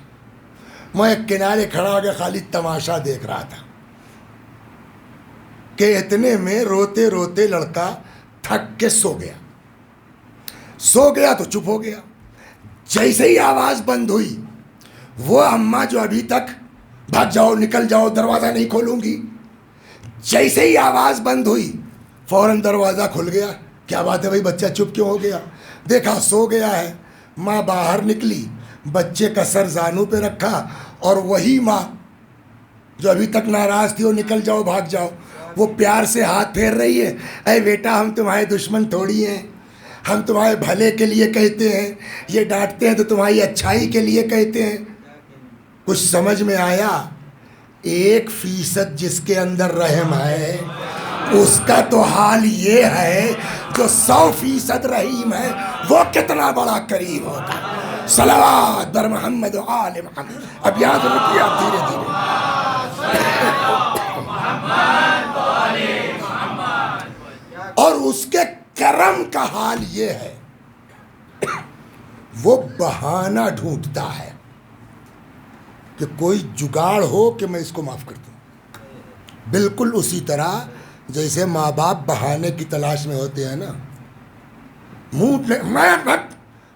میں ایک کنارے کھڑا ہو کے خالی تماشا دیکھ رہا تھا کہ اتنے میں روتے روتے لڑکا تھک کے سو گیا تو چپ ہو گیا. جیسے ہی آواز بند ہوئی وہ اماں جو ابھی تک بھاگ جاؤ نکل جاؤ دروازہ نہیں کھولوں گی، جیسے ہی آواز بند ہوئی فوراً دروازہ کھل گیا. کیا بات ہے بھائی بچہ چپ کیوں ہو گیا؟ دیکھا سو گیا ہے. ماں باہر نکلی، بچے کا سر زانوں پہ رکھا اور وہی ماں جو ابھی تک ناراض تھی وہ نکل جاؤ بھاگ جاؤ، وہ پیار سے ہاتھ پھیر رہی ہے. اے بیٹا ہم تمہارے دشمن تھوڑی ہیں، ہم تمہارے بھلے کے لیے کہتے ہیں، یہ ڈانٹتے ہیں تو تمہاری اچھائی کے لیے کہتے ہیں. کچھ سمجھ میں آیا؟ 1% جس کے اندر رحم ہے اس کا تو حال یہ ہے جو 100% رحیم ہے وہ کتنا بڑا کریم ہوگا. صلوات بر محمد و آل محمد. اب یاد رکھیے آپ دھیرے دھیرے. اور اس کے کرم کا حال یہ ہے وہ بہانہ ڈھونڈتا ہے کہ کوئی جگاڑ ہو کہ میں اس کو معاف کر دوں. بالکل اسی طرح جیسے ماں باپ بہانے کی تلاش میں ہوتے ہیں نا،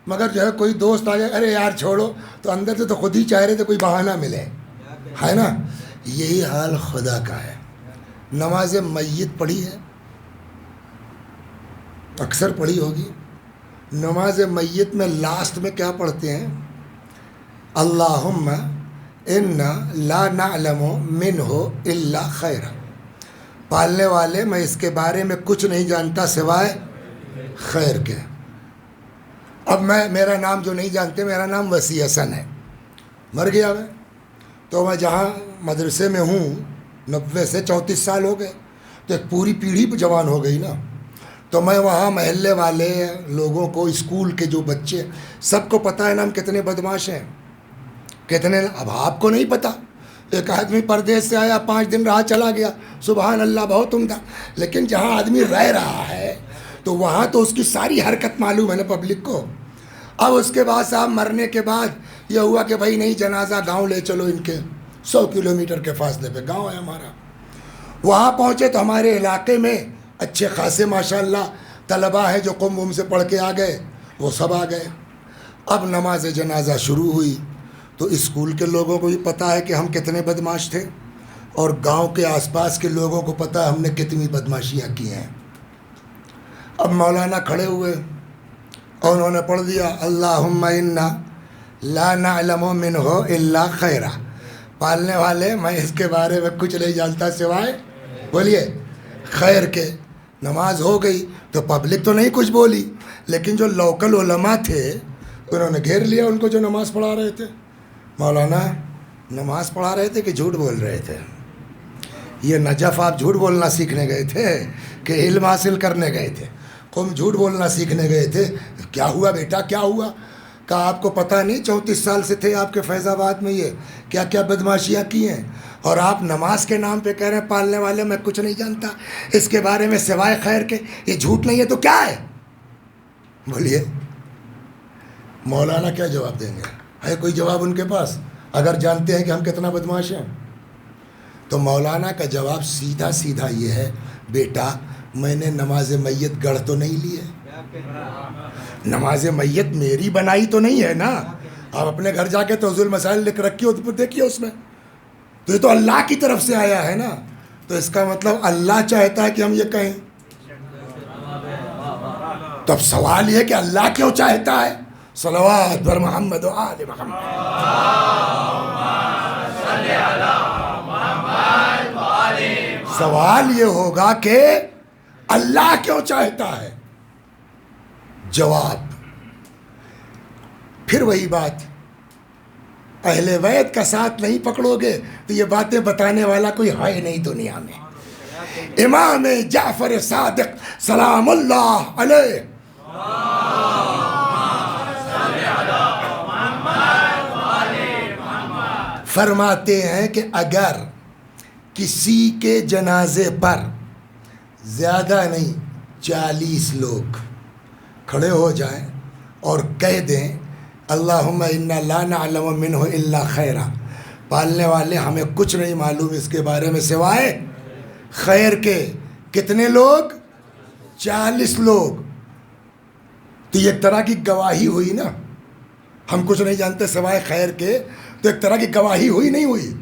مگر جو ہے کوئی دوست آ جائے ارے یار چھوڑو، تو اندر سے تو خود ہی چاہ رہے تھے کوئی بہانہ ملے، ہے نا. یہی حال خدا کا ہے. نماز میت پڑھی ہے، اکثر پڑھی ہوگی. نماز میت میں لاسٹ میں کیا پڑھتے ہیں؟ اللہم انا لا نعلم منہ الا خیرا. پالنے والے میں اس کے بارے میں کچھ نہیں جانتا سوائے خیر کے. اب میرا نام جو نہیں جانتے، میرا نام وسیع حسن ہے، مر گیا میں تو میں جہاں مدرسے میں ہوں 90 سے 34 سال ہو گئے، تو ایک پوری پیڑھی جوان ہو گئی نا. تو میں وہاں محلے والے لوگوں کو، اسکول کے جو بچے، سب کو پتہ ہے نا ہم کتنے بدماش ہیں کتنے. اب آپ کو نہیں پتہ، ایک آدمی پردیس سے آیا 5 دن رہا چلا گیا، سبحان اللہ بہت عمدہ. لیکن جہاں آدمی رہ رہا ہے تو وہاں تو اس کی ساری حرکت معلوم ہے نا پبلک کو. اب اس کے بعد صاحب مرنے کے بعد یہ ہوا کہ بھائی نہیں جنازہ گاؤں لے چلو، ان کے 100 کلومیٹر کے فاصلے پہ گاؤں ہے ہمارا. وہاں پہنچے تو ہمارے علاقے میں اچھے خاصے ماشاءاللہ طلباء ہیں جو قم سے پڑھ کے آ گئے، وہ سب آ گئے. اب نماز جنازہ شروع ہوئی تو اسکول کے لوگوں کو بھی پتہ ہے کہ ہم کتنے بدماش تھے، اور گاؤں کے آس پاس کے لوگوں کو پتہ ہے ہم نے کتنی بدماشیاں کی ہیں. اب مولانا کھڑے ہوئے اور انہوں نے پڑھ دیا اللہم انا لا نعلم منہ الا خیرا. پالنے والے میں اس کے بارے میں کچھ نہیں جانتا سوائے بولیے خیر کے. نماز ہو گئی تو پبلک تو نہیں کچھ بولی، لیکن جو لوکل علماء تھے انہوں نے گھیر لیا ان کو جو نماز پڑھا رہے تھے. مولانا نماز پڑھا رہے تھے کہ جھوٹ بول رہے تھے؟ یہ نجف آپ جھوٹ بولنا سیکھنے گئے تھے کہ علم حاصل کرنے گئے تھے؟ قوم جھوٹ بولنا سیکھنے گئے تھے. کیا ہوا بیٹا کیا ہوا؟ کہا آپ کو پتہ نہیں 34 سال سے تھے آپ کے فیض آباد میں یہ کیا کیا بدماشیاں کی ہیں، اور آپ نماز کے نام پہ کہہ رہے ہیں پالنے والے میں کچھ نہیں جانتا اس کے بارے میں سوائے خیر کے. یہ جھوٹ نہیں ہے تو کیا ہے؟ بولیے مولانا کیا جواب دیں گے؟ ہے کوئی جواب ان کے پاس اگر جانتے ہیں کہ ہم کتنا بدماش ہیں؟ تو مولانا کا جواب سیدھا سیدھا یہ ہے بیٹا میں نے نماز میت گڑھ تو نہیں لی ہے، نماز میت میری بنائی تو نہیں ہے نا. آپ اپنے گھر جا کے توضیح المسائل لکھ رکھی ہو تو دیکھیے اس میں تو یہ تو اللہ کی طرف سے آیا ہے نا. تو اس کا مطلب اللہ چاہتا ہے کہ ہم یہ کہیں. تو اب سوال یہ کہ اللہ کیوں چاہتا ہے؟ صلوات بر محمد و آل محمد. سوال یہ ہوگا کہ اللہ کیوں چاہتا ہے؟ جواب پھر وہی بات، اہل بیت کا ساتھ نہیں پکڑو گے تو یہ باتیں بتانے والا کوئی ہے نہیں دنیا میں. امام جعفر صادق سلام اللہ علیہ فرماتے ہیں کہ اگر کسی کے جنازے پر زیادہ نہیں 40 لوگ کھڑے ہو جائیں اور کہہ دیں اللہم انا لا نعلم منہ الا خیرا، پالنے والے ہمیں کچھ نہیں معلوم اس کے بارے میں سوائے خیر کے. کتنے لوگ؟ 40 لوگ. تو یہ ایک طرح کی گواہی ہوئی نا. ہم کچھ نہیں جانتے سوائے خیر کے، تو ایک طرح کی گواہی ہوئی نہیں ہوئی؟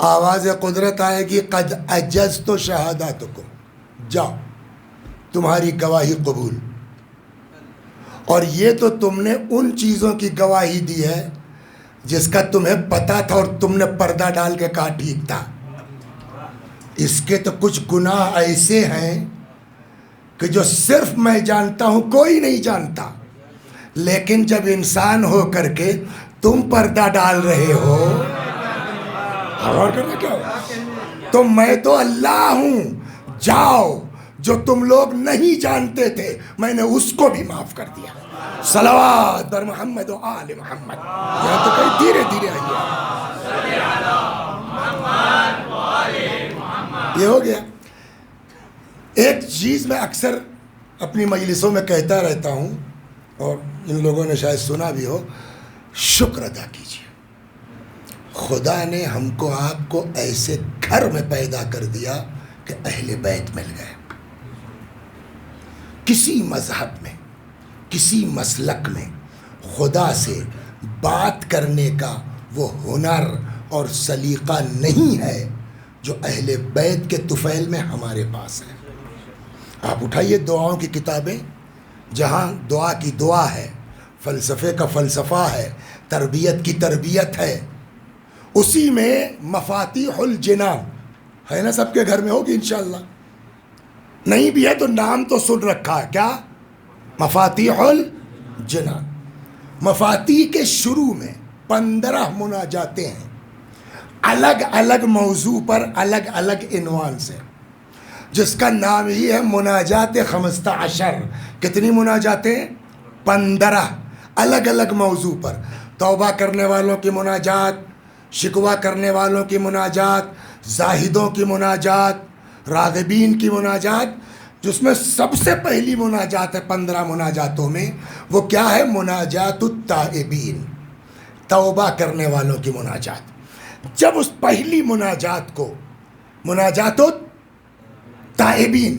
آواز قدرت آئے گی قد اجزت شہاداتکم، جاؤ تمہاری گواہی قبول. اور یہ تو تم نے ان چیزوں کی گواہی دی ہے جس کا تمہیں پتا تھا اور تم نے پردہ ڈال کے کہا ٹھیک تھا. اس کے تو کچھ گناہ ایسے ہیں کہ جو صرف میں جانتا ہوں، کوئی نہیں جانتا. لیکن جب انسان ہو کر کے تم پردہ ڈال رہے ہو، غور کرنا کیا ہو، تو میں تو اللہ ہوں. جاؤ، جو تم لوگ نہیں جانتے تھے میں نے اس کو بھی معاف کر دیا. صلوات بر محمد و آل محمد. یہاں تو کہیں دھیرے دھیرے آئیے. یہ ہو گیا. ایک چیز میں اکثر اپنی مجلسوں میں کہتا رہتا ہوں، اور ان لوگوں نے شاید سنا بھی ہو، شکر ادا کیجیے. خدا نے ہم کو آپ کو ایسے گھر میں پیدا کر دیا کہ اہل بیت مل گئے. کسی مذہب میں، کسی مسلک میں خدا سے بات کرنے کا وہ ہنر اور سلیقہ نہیں ہے جو اہل بیت کے طفیل میں ہمارے پاس ہے. آپ اٹھائیے دعاؤں کی کتابیں، جہاں دعا کی دعا ہے، فلسفے کا فلسفہ ہے، تربیت کی تربیت ہے، اسی میں مفاتیح الجنان ہے نا. سب کے گھر میں ہوگی انشاءاللہ. نہیں بھی ہے تو نام تو سن رکھا ہے. کیا؟ مفاتیح الجنان. مفاتیح کے شروع میں 15 مناجاتیں ہیں، الگ الگ موضوع پر، الگ الگ عنوان سے، جس کا نام ہی ہے مناجات 15. کتنی مناجاتیں؟ 15 الگ الگ موضوع پر. توبہ کرنے والوں کی مناجات، شکوہ کرنے والوں کی مناجات، زاہدوں کی مناجات، راغبین کی مناجات. جس میں سب سے پہلی مناجات ہے 15 مناجاتوں میں، وہ کیا ہے؟ مناجات التائبین، توبہ کرنے والوں کی مناجات. جب اس پہلی مناجات کو، مناجات التائبین،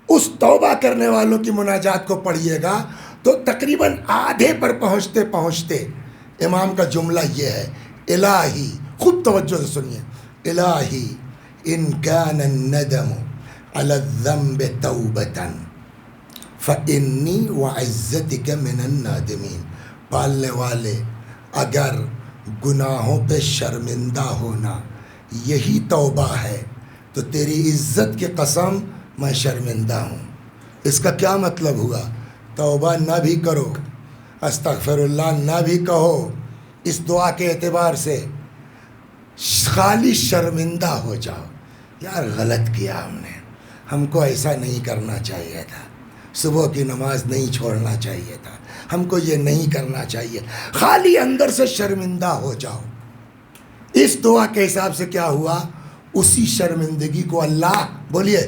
اس توبہ کرنے والوں کی مناجات کو پڑھیے گا تو تقریباً آدھے پر پہنچتے پہنچتے امام کا جملہ یہ ہے: الہی، خود توجہ سے سنیے، الہی ان کان الندم علی الذنب توبۃ فانی وعزتک من النادمین. پالنے والے، اگر گناہوں پہ شرمندہ ہونا یہی توبہ ہے تو تیری عزت کی قسم میں شرمندہ ہوں. اس کا کیا مطلب ہوا؟ توبہ نہ بھی کرو، استغفر اللہ نہ بھی کہو، اس دعا کے اعتبار سے خالی شرمندہ ہو جاؤ. یار غلط کیا ہم کو ایسا نہیں کرنا چاہیے تھا، صبح کی نماز نہیں چھوڑنا چاہیے تھا، ہم کو یہ نہیں کرنا چاہیے. خالی اندر سے شرمندہ ہو جاؤ. اس دعا کے حساب سے کیا ہوا؟ اسی شرمندگی کو اللہ، بولیے،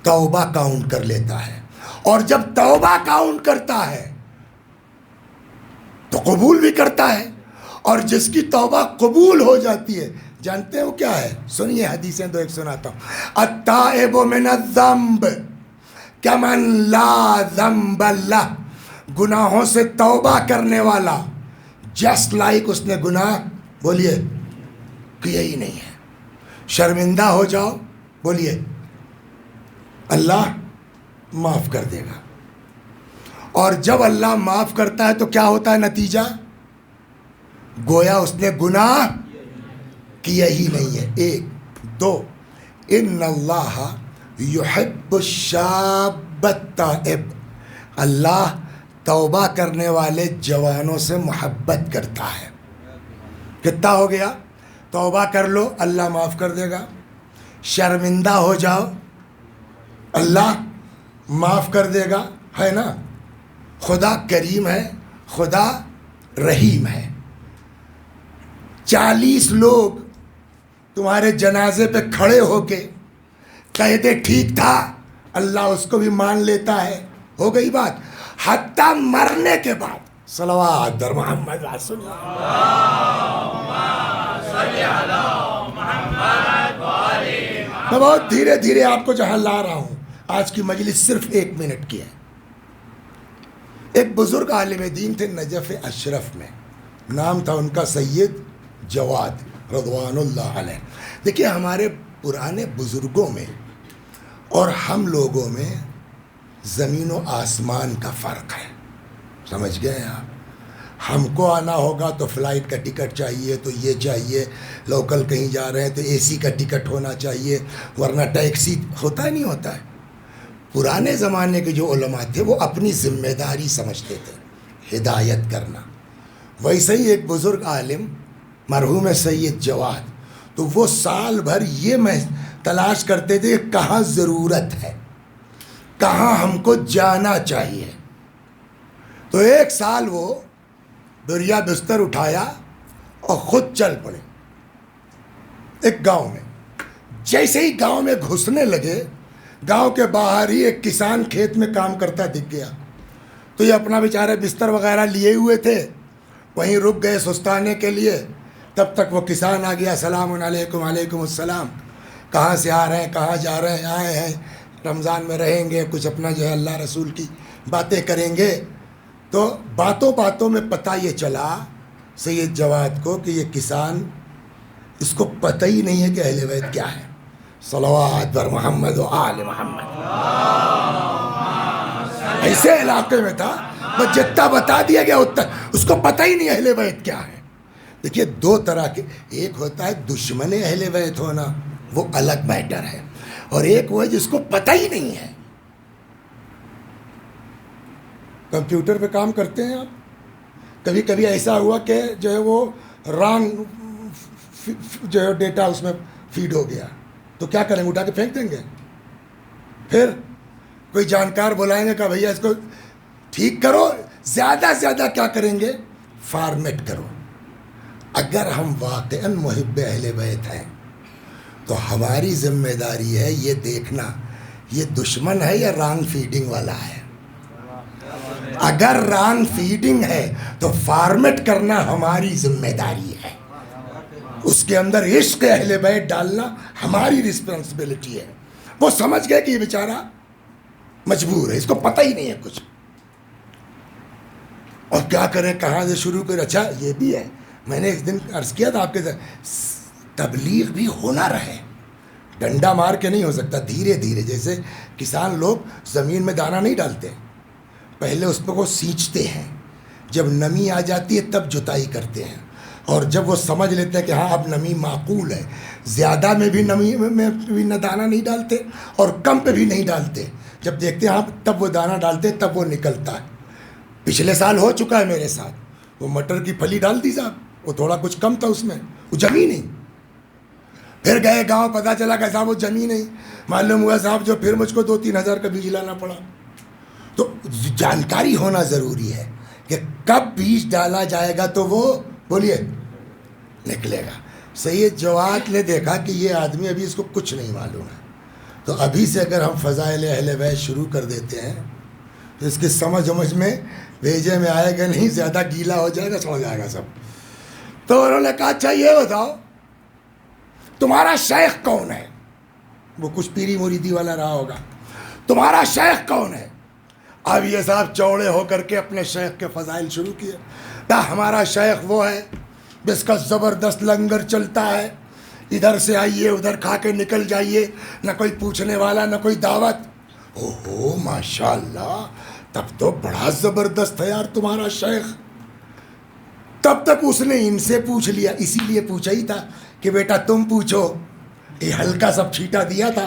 توبہ کاؤنٹ کر لیتا ہے. اور جب توبہ کاؤنٹ کرتا ہے تو قبول بھی کرتا ہے. اور جس کی توبہ قبول ہو جاتی ہے، جانتے ہیں وہ کیا ہے؟ سنیے حدیثیں دو ایک سناتا ہوں. التائب من الذنب کمن لا ذنب لہ. گناہوں سے توبہ کرنے والا جسٹ لائک اس نے گناہ، بولیے، کیا ہی نہیں ہے. شرمندہ ہو جاؤ، بولیے اللہ معاف کر دے گا. اور جب اللہ معاف کرتا ہے تو کیا ہوتا ہے نتیجہ؟ گویا اس نے گناہ کیا ہی نہیں ہے. 1 2 ان اللہ یحب الشاب التائب. اللہ توبہ کرنے والے جوانوں سے محبت کرتا ہے. کتنا ہو گیا؟ توبہ کر لو، اللہ معاف کر دے گا. شرمندہ ہو جاؤ، اللہ معاف کر دے گا. ہے نا؟ خدا کریم ہے، خدا رحیم ہے. 40 لوگ تمہارے جنازے پہ کھڑے ہو کے کہہ دے ٹھیک تھا، اللہ اس کو بھی مان لیتا ہے. ہو گئی بات. حتیٰ مرنے کے بعد صلوات در محمد رسول میں بہت دھیرے دھیرے آپ کو جہاں لا رہا ہوں. آج کی مجلس صرف 1 منٹ کی ہے. ایک بزرگ عالم دین تھے نجف اشرف میں، نام تھا ان کا سید جواد رضوان اللہ علیہ. دیکھیے ہمارے پرانے بزرگوں میں اور ہم لوگوں میں زمین و آسمان کا فرق ہے. سمجھ گئے آپ؟ ہم کو آنا ہوگا تو فلائٹ کا ٹکٹ چاہیے، تو یہ چاہیے، لوکل کہیں جا رہے ہیں تو اے سی کا ٹکٹ ہونا چاہیے، ورنہ ٹیکسی ہوتا نہیں ہوتا ہے. پرانے زمانے کے جو علماء تھے وہ اپنی ذمہ داری سمجھتے تھے ہدایت کرنا. ویسے ہی ایک بزرگ عالم مرحوم سید جواد، تو وہ سال بھر یہ تلاش کرتے تھے کہ کہاں ضرورت ہے، کہاں ہم کو جانا چاہیے. تو ایک سال وہ دریا بستر اٹھایا اور خود چل پڑے ایک گاؤں میں. جیسے ہی گاؤں میں گھسنے لگے، گاؤں کے باہر ہی ایک کسان کھیت میں کام کرتا دکھ گیا. تو یہ اپنا بیچارے بستر وغیرہ لیے ہوئے تھے، وہیں رک گئے سستانے کے لیے. تب تک وہ کسان آ گیا. السلام علیکم. وعلیکم السلام. کہاں سے آ رہے ہیں، کہاں جا رہے ہیں؟ آئے ہیں رمضان میں رہیں گے، کچھ اپنا جو ہے اللہ رسول کی باتیں کریں گے. تو باتوں باتوں میں پتہ یہ چلا سید جواد کو کہ یہ کسان، اس کو پتہ ہی نہیں ہے کہ اہل بیت کیا ہے. صلوات بر محمد و آل محمد. ایسے علاقے میں تھا بس جتنا بتا دیا گیا اتنا، اس کو پتہ ہی نہیں اہل بیت کیا ہے. دیکھیے 2 طرح کے، ایک ہوتا ہے دشمن اہل بیت ہونا، وہ الگ میٹر ہے، اور ایک وہ ہے جس کو پتہ ہی نہیں ہے. کمپیوٹر پہ کام کرتے ہیں آپ، کبھی کبھی ایسا ہوا کہ جو ہے وہ رانگ جو ہے ڈیٹا اس میں فیڈ ہو گیا، تو کیا کریں گے؟ اٹھا کے پھینک دیں گے. پھر کوئی جانکار بلائیں گے کہ بھیا اس کو ٹھیک کرو. زیادہ سے زیادہ کیا کریں گے؟ فارمیٹ کرو. اگر ہم واقعاً محب اہل بیت ہیں تو ہماری ذمہ داری ہے یہ دیکھنا یہ دشمن ہے یا رانگ فیڈنگ والا ہے. اگر رانگ فیڈنگ ہے تو فارمیٹ کرنا ہماری ذمہ داری ہے. اس کے اندر عشق اہل بیت ڈالنا ہماری رسپانسبلٹی ہے. وہ سمجھ گئے کہ یہ بیچارہ مجبور ہے، اس کو پتہ ہی نہیں ہے کچھ، اور کیا کریں، کہاں سے شروع کریں. اچھا یہ بھی ہے، میں نے ایک دن عرض کیا تھا آپ کے تبلیغ بھی ہنر ہے، ڈنڈا مار کے نہیں ہو سکتا. دھیرے دھیرے، جیسے کسان لوگ زمین میں دانہ نہیں ڈالتے، پہلے اس پہ وہ سینچتے ہیں، جب نمی آ جاتی ہے تب جتائی کرتے ہیں، اور جب وہ سمجھ لیتے ہیں کہ ہاں اب نمی معقول ہے، زیادہ میں بھی نمی میں بھی نہ دانہ نہیں ڈالتے اور کم پہ بھی نہیں ڈالتے. جب دیکھتے ہیں ہاں تب وہ دانہ ڈالتے ہیں، تب وہ نکلتا ہے. پچھلے سال ہو چکا ہے میرے ساتھ. وہ مٹر کی پھلی ڈال دی صاحب، وہ تھوڑا کچھ کم تھا اس میں، وہ جمی نہیں. پھر گئے گاؤں، پتہ چلا کہ صاحب وہ جمی نہیں. معلوم ہوا صاحب جو پھر مجھ کو 2-3 ہزار کا بیج لانا پڑا. تو جانکاری ہونا ضروری ہے کہ کب بیج ڈالا جائے گا تو وہ بولیے نکلے گا. سید جواد نے دیکھا کہ یہ آدمی ابھی اس کو کچھ نہیں معلوم ہے، تو ابھی سے اگر ہم فضائل اہل بیت شروع کر دیتے ہیں تو اس کی سمجھ میں بھیجے میں آئے گا نہیں، زیادہ گیلا ہو جائے گا، سو جائے گا سب. تو انہوں نے کہا اچھا یہ بتاؤ تمہارا شیخ کون ہے؟ وہ کچھ پیری مریدی والا رہا ہوگا. تمہارا شیخ کون ہے؟ اب یہ صاحب چوڑے ہو کر کے اپنے شیخ کے فضائل شروع کیے. ہمارا شیخ وہ ہے جس کا زبردست لنگر چلتا ہے، ادھر سے آئیے ادھر کھا کے نکل جائیے، نہ کوئی پوچھنے والا نہ کوئی دعوت. اوہو ماشاء اللہ، تب تو بڑا زبردست ہے یار تمہارا شیخ. تب تک اس نے ان سے پوچھ لیا، اسی لیے پوچھا ہی تھا کہ بیٹا تم پوچھو، یہ ہلکا سب چھیٹا دیا تھا.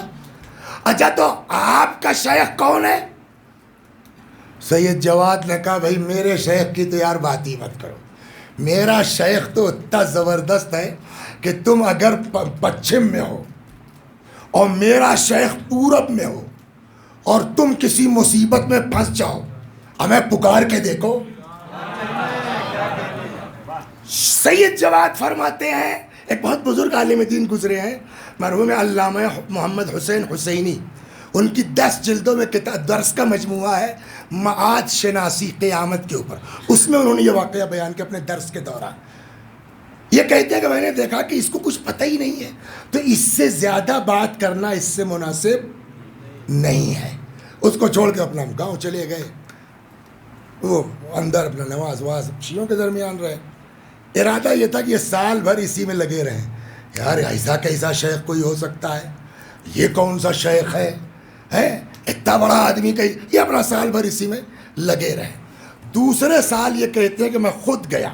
اچھا تو آپ کا شیخ کون ہے؟ سید جواد نے کہا بھائی میرے شیخ کی تو یار بات ہی مت کرو. میرا شیخ تو اتنا زبردست ہے کہ تم اگر پچھم میں ہو اور میرا شیخ پورب میں ہو اور تم کسی مصیبت میں پھنس جاؤ، ہمیں پکار کے دیکھو. سید جواد فرماتے ہیں، ایک بہت بزرگ عالم دین گزرے ہیں مرحوم علامہ محمد حسین حسینی، ان کی 10 جلدوں میں کتاب درس کا مجموعہ ہے معاد شناسی قیامت کے اوپر، اس میں انہوں نے یہ واقعہ بیان کیا اپنے درس کے دوران. یہ کہتے ہیں کہ میں نے دیکھا کہ اس کو کچھ پتہ ہی نہیں ہے، تو اس سے زیادہ بات کرنا اس سے مناسب نہیں ہے. اس کو چھوڑ کے اپنا گاؤں چلے گئے، وہ اندر اپنا نماز واز شیعوں کے درمیان رہے. ارادہ یہ تھا کہ یہ سال بھر اسی میں لگے رہیں. یار ایسا کیسا شیخ کوئی ہو سکتا ہے، یہ کون سا شیخ ہے اتنا بڑا آدمی کہ یہ اپنا سال بھر اسی میں لگے رہے. دوسرے سال یہ کہتے ہیں کہ میں خود گیا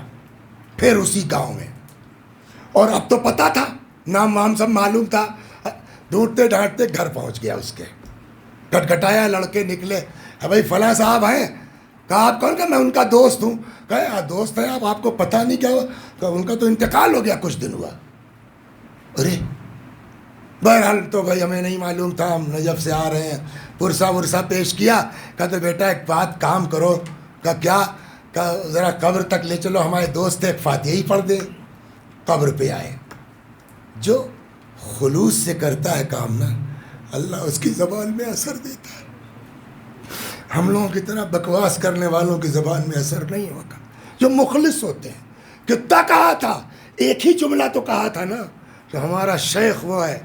پھر اسی گاؤں میں، اور اب تو پتہ تھا، نام وام سب معلوم تھا. ڈھونڈتے ڈھانٹتے گھر پہنچ گیا. اس کے کٹکھٹایا، لڑکے نکلے، بھائی فلاں صاحب ہیں. کہا آپ کون؟ کہ میں ان کا دوست ہوں. کہا دوست ہیں آپ کو پتہ نہیں کیا ہوا؟ کہ ان کا تو انتقال ہو گیا کچھ دن ہوا. ارے بہرحال تو بھائی ہمیں نہیں معلوم تھا، ہم نجف سے آ رہے ہیں. پرسہ ورسہ پیش کیا. کہتے بیٹا ایک بات کام کرو. کہ کیا؟ کہ ذرا قبر تک لے چلو، ہمارے دوست ایک فاتحہ ہی پڑھ دے. قبر پہ آئے. جو خلوص سے کرتا ہے کام نا، اللہ اس کی زبان میں اثر دیتا ہے. ہم لوگوں کی طرح بکواس کرنے والوں کی زبان میں اثر نہیں ہوتا. جو مخلص ہوتے ہیں، کتنا کہا تھا، ایک ہی جملہ تو کہا تھا نا کہ ہمارا شیخ وہ ہے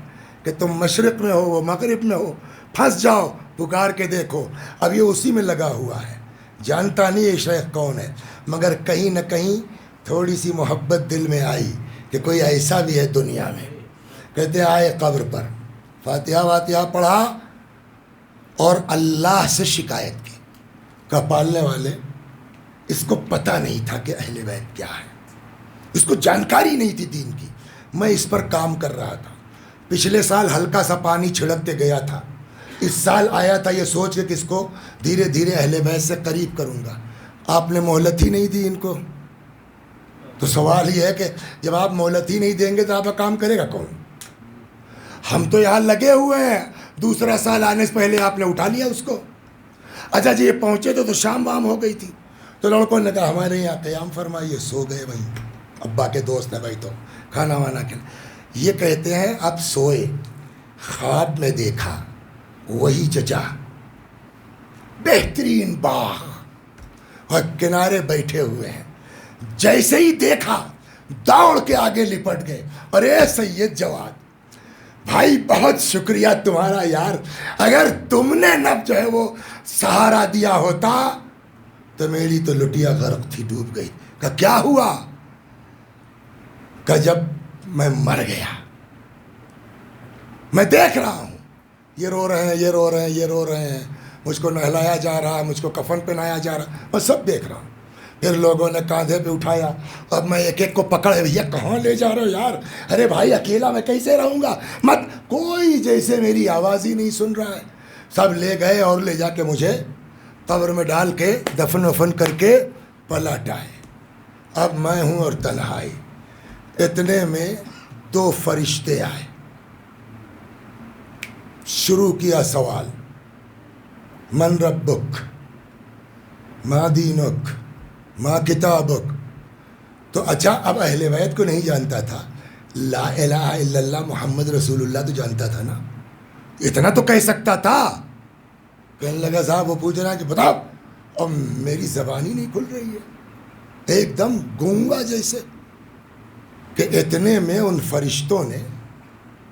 کہ تم مشرق میں ہو وہ مغرب میں ہو، پھنس جاؤ پکار کے دیکھو. اب یہ اسی میں لگا ہوا ہے، جانتا نہیں یہ شیخ کون ہے، مگر کہیں نہ کہیں تھوڑی سی محبت دل میں آئی کہ کوئی ایسا بھی ہے دنیا میں. کہتے آئے قبر پر، فاتحہ واتحہ پڑھا اور اللہ سے شکایت کی کہ پالنے والے اس کو پتہ نہیں تھا کہ اہل بیت کیا ہے، اس کو جانکاری نہیں تھی دین کی. میں اس پر کام کر رہا تھا. پچھلے سال ہلکا سا پانی چھڑکتے گیا تھا، اس سال آیا تھا یہ سوچ کے کہ اس کو دھیرے دھیرے اہل بیت سے قریب کروں گا. آپ نے مہلت ہی نہیں دی ان کو. تو سوال یہ ہے کہ جب آپ مہلت ہی نہیں دیں گے تو آپ کا کام کرے گا کون؟ ہم تو یہاں لگے ہوئے ہیں، دوسرا سال آنے سے پہلے آپ نے اٹھا لیا اس کو. اچھا جی یہ پہنچے تو شام وام ہو گئی تھی، تو لڑکوں نے کہا ہمارے یہاں قیام فرمائیے. سو گئے بھائی، ابا کے دوست ہیں بھائی، تو کھانا وانا کھلا. یہ کہتے ہیں اب سوئے، خواب میں دیکھا وہی چچا، بہترین باغ اور کنارے بیٹھے ہوئے ہیں. جیسے ہی دیکھا دوڑ کے آگے لپٹ گئے. ارے سید جواد بھائی بہت شکریہ تمہارا یار، اگر تم نے نب جو ہے وہ سہارا دیا ہوتا تو میری تو لٹیا غرق تھی، ڈوب گئی. کہ کیا ہوا؟ کہ جب میں مر گیا میں دیکھ رہا ہوں یہ رو رہے ہیں، یہ رو رہے ہیں، یہ رو رہے ہیں، مجھ کو نہلایا جا رہا ہے، مجھ کو کفن پہنایا جا رہا، میں سب دیکھ رہا ہوں. پھر لوگوں نے کاندھے پہ اٹھایا، اب میں ایک ایک کو پکڑے، بھیا کہاں لے جا رہے ہو یار؟ ارے بھائی اکیلا میں کیسے رہوں گا، مت. کوئی جیسے میری آواز ہی نہیں سن رہا ہے. سب لے گئے اور لے جا کے مجھے قبر میں ڈال کے دفن وفن کر کے پلٹ آئے. اب میں ہوں اور تنہائی. اتنے میں 2 فرشتے آئے. شروع کیا سوال، من ربک، ما دینک، ما کتابک. تو اچھا اب اہل بیت کو نہیں جانتا تھا، لا الہ الا اللہ محمد رسول اللہ تو جانتا تھا نا، اتنا تو کہہ سکتا تھا. کہنے لگا صاحب وہ پوچھ رہا ہے کہ بتاؤ، اب میری زبان ہی نہیں کھل رہی ہے، ایک دم گونگا جیسے. کہ اتنے میں ان فرشتوں نے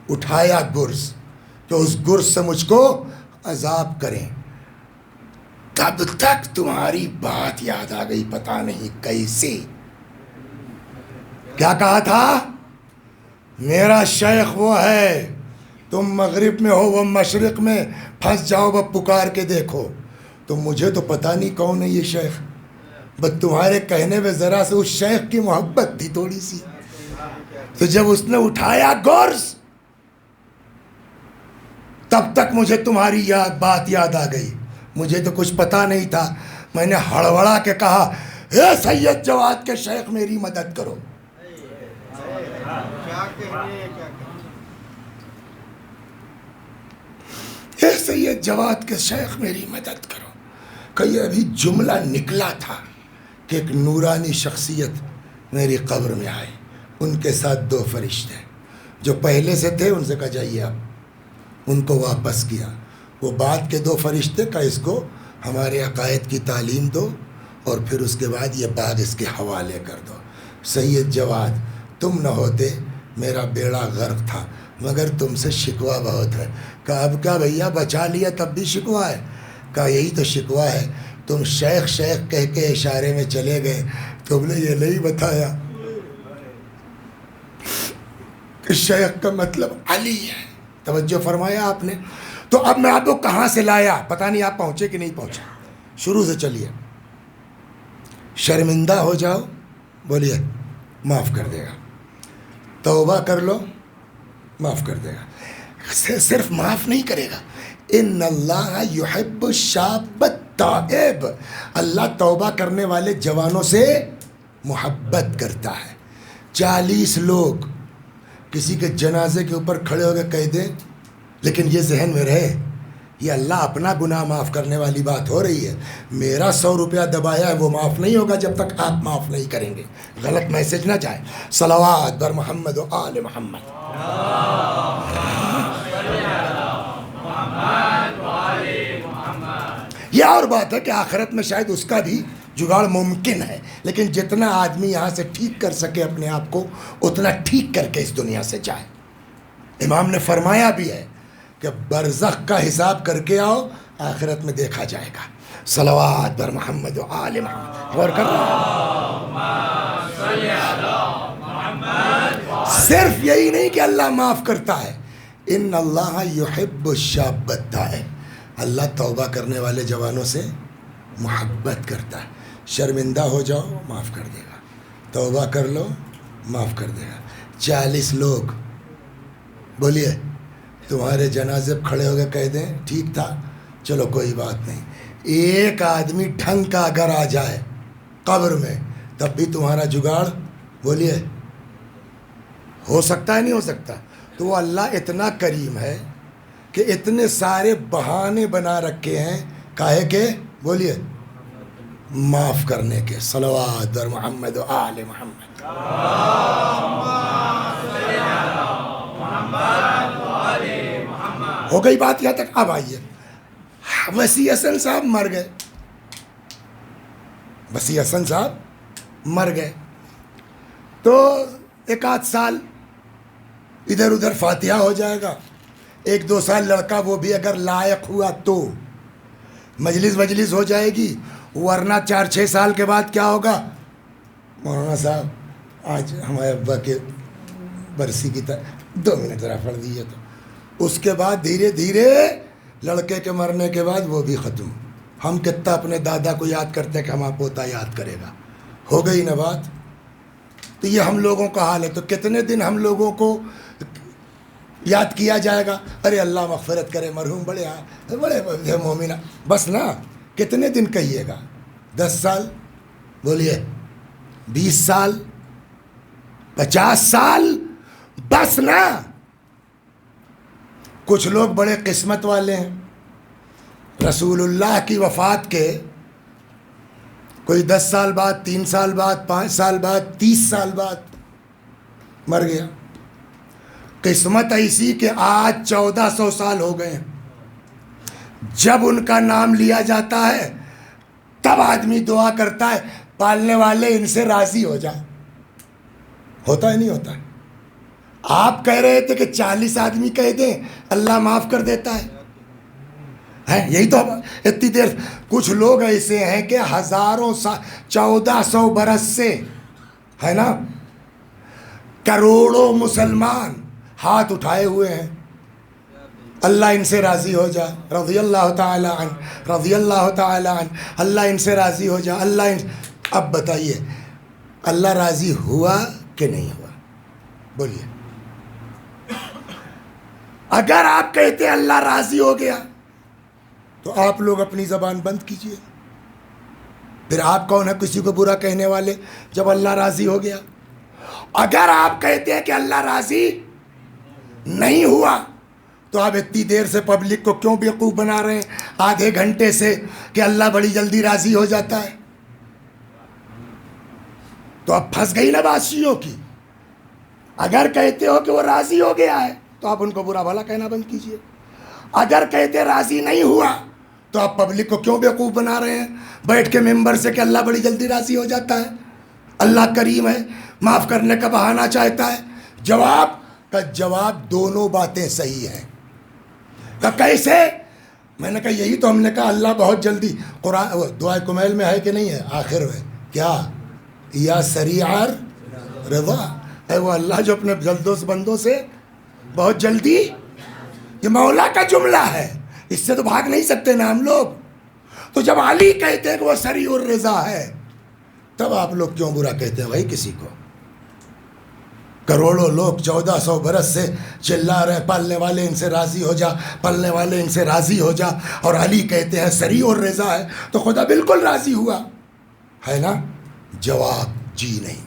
اٹھایا گرز کہ اس گرز سے مجھ کو عذاب کریں. تب تک تمہاری بات یاد آ گئی، پتہ نہیں کیسے. کیا کہا تھا؟ میرا شیخ وہ ہے، تم مغرب میں ہو وہ مشرق میں، پھنس جاؤ وہ پکار کے دیکھو. تو مجھے تو پتہ نہیں کون ہے یہ شیخ، بس تمہارے کہنے میں ذرا سے اس شیخ کی محبت تھی تھوڑی سی. تو جب اس نے اٹھایا گرز تب تک مجھے تمہاری بات یاد آ گئی. مجھے تو کچھ پتہ نہیں تھا. میں نے ہڑبڑا کے کہا اے سید جواد کے شیخ میری مدد کرو. اے سید جواد کے شیخ میری مدد کرو. کہ یہ ابھی جملہ نکلا تھا کہ ایک نورانی شخصیت میری قبر میں آئی، ان کے ساتھ 2 فرشتے جو پہلے سے تھے. ان سے کہا جائیے آپ. ان کو واپس کیا. وہ بات کے 2 فرشتے کا اس کو ہمارے عقائد کی تعلیم دو اور پھر اس کے بعد یہ باغ اس کے حوالے کر دو. سید جواد تم نہ ہوتے میرا بیڑا غرق تھا مگر تم سے شکوہ بہت ہے. کہا اب کیا بھیا بچا لیا تب بھی شکوہ ہے؟ کہا یہی تو شکوہ ہے, تم شیخ شیخ کہہ کے اشارے میں چلے گئے, تم نے یہ نہیں بتایا کہ شیخ کا مطلب علی ہے. توجہ فرمایا آپ نے؟ تو اب میں آپ کو کہاں سے لایا پتہ نہیں آپ پہنچے کہ نہیں پہنچے. شروع سے چلیے. شرمندہ ہو جاؤ, بولیے معاف کر دے گا. توبہ کر لو, معاف کر دے گا. صرف معاف نہیں کرے گا, ان اللہ یحب الشاب التائب, اللہ توبہ کرنے والے جوانوں سے محبت کرتا ہے. 40 لوگ کسی کے جنازے کے اوپر کھڑے ہو کے کہہ دیں, لیکن یہ ذہن میں رہے یہ اللہ اپنا گناہ معاف کرنے والی بات ہو رہی ہے, میرا 100 روپیہ دبایا ہے وہ معاف نہیں ہوگا جب تک آپ معاف نہیں کریں گے. غلط میسج نہ جائے. صلوات بر محمد و آل محمد. یہ اور بات ہے کہ آخرت میں شاید اس کا بھی جگاڑ ممکن ہے, لیکن جتنا آدمی یہاں سے ٹھیک کر سکے اپنے آپ کو اتنا ٹھیک کر کے اس دنیا سے جائے. امام نے فرمایا بھی ہے کہ برزخ کا حساب کر کے آؤ, آخرت میں دیکھا جائے گا. صلوات بر محمد و آل محمد. غور کر صرف یہی نہیں کہ اللہ معاف کرتا ہے, ان اللہ یحب الشاب التائب, اللہ توبہ کرنے والے جوانوں سے محبت کرتا ہے. شرمندہ ہو جاؤ معاف کر دے گا, توبہ کر لو معاف کر دے گا. 40 لوگ بولیے تمہارے جنازے کھڑے ہو کے کہہ دیں ٹھیک تھا چلو کوئی بات نہیں. ایک آدمی ڈھنگ کا اگر آ جائے قبر میں تب بھی تمہارا جگاڑ بولیے ہو سکتا ہے نہیں ہو سکتا. تو وہ اللہ اتنا کریم ہے کہ اتنے سارے بہانے بنا رکھے ہیں کاہے کہ بولیے معاف کرنے کے. صلوات بر محمد و آل محمد. ہو گئی بات یہاں تک. اب آئیے, وسیع حسن صاحب مر گئے, وسیع حسن صاحب مر گئے تو 1 سال ادھر ادھر فاتحہ ہو جائے گا. 1-2 سال لڑکا وہ بھی اگر لائق ہوا تو مجلس ہو جائے گی, ورنہ 4-6 سال کے بعد کیا ہوگا؟ مولانا صاحب آج ہمارے ابا کے برسی کی 2 منٹ ذرا پڑھ دیجیے. تو اس کے بعد دھیرے دھیرے لڑکے کے مرنے کے بعد وہ بھی ختم. ہم کتنا اپنے دادا کو یاد کرتے ہیں کہ ہمارا پوتا یاد کرے گا. ہو گئی نا بات. تو یہ ہم لوگوں کا حال ہے. تو کتنے دن ہم لوگوں کو یاد کیا جائے گا؟ ارے اللہ مغفرت کرے مرحوم بڑے مومن. بس نا کتنے دن کہیے گا؟ 10 سال بولیے, 20 سال, 50 سال, بس نا. کچھ لوگ بڑے قسمت والے ہیں, رسول اللہ کی وفات کے کوئی 10 سال بعد, 3 سال بعد, 5 سال بعد, 30 سال بعد مر گیا. قسمت ایسی کہ آج 1400 سال ہو گئے ہیں. جب ان کا نام لیا جاتا ہے تب آدمی دعا کرتا ہے پالنے والے ان سے راضی ہو جائے. ہوتا ہے نہیں ہوتا ہے؟ آپ کہہ رہے تھے کہ 40 آدمی کہہ دیں اللہ معاف کر دیتا ہے. یہی تو اتنی دیر. کچھ لوگ ایسے ہیں کہ ہزاروں سال 1400 برس سے ہے نا, کروڑوں مسلمان ہاتھ اٹھائے ہوئے ہیں اللہ ان سے راضی ہو جا, رضی اللہ تعالی عنہ, رضی اللہ تعالی عنہ, اللہ ان سے راضی ہو جا, اللہ ان. اب بتائیے اللہ راضی ہوا کہ نہیں ہوا؟ بولیے. اگر آپ کہتے ہیں اللہ راضی ہو گیا تو آپ لوگ اپنی زبان بند کیجئے. پھر آپ کون ہے کسی کو برا کہنے والے جب اللہ راضی ہو گیا؟ اگر آپ کہتے ہیں کہ اللہ راضی نہیں ہوا تو آپ اتنی دیر سے پبلک کو کیوں بیوقوف بنا رہے ہیں آدھے گھنٹے سے کہ اللہ بڑی جلدی راضی ہو جاتا ہے؟ تو اب پھنس گئی نا بات شیعوں کی. اگر کہتے ہو کہ وہ راضی ہو گیا ہے تو آپ ان کو برا بھلا کہنا بند کیجئے. اگر کہتے راضی نہیں ہوا تو آپ پبلک کو کیوں بیوقوف بنا رہے ہیں بیٹھ کے ممبر سے کہ اللہ بڑی جلدی راضی ہو جاتا ہے، اللہ کریم ہے، معاف کرنے کا بہانہ چاہتا ہے؟ جواب دونوں باتیں صحیح ہیں۔ کیسے؟ میں نے کہا یہی تو ہم نے کہا اللہ بہت جلدی، قرآن دعائے کمیل میں ہے کہ نہیں ہے؟ آخر میں کیا؟ یا سریع رضا، اے وہ اللہ جو اپنے جلدوز بندوں سے بہت جلدی، یہ مولا کا جملہ ہے، اس سے تو بھاگ نہیں سکتے نا ہم لوگ۔ تو جب علی کہتے ہیں کہ وہ سریع الرضا ہے، تب آپ لوگ کیوں برا کہتے ہیں بھائی کسی کو؟ کروڑوں لوگ 1400 برس سے چلا رہے پالنے والے ان سے راضی ہو جا، پالنے والے ان سے راضی ہو جا، اور علی کہتے ہیں سریع الرضا ہے، تو خدا بالکل راضی ہوا ہے نا؟ جواب جی نہیں،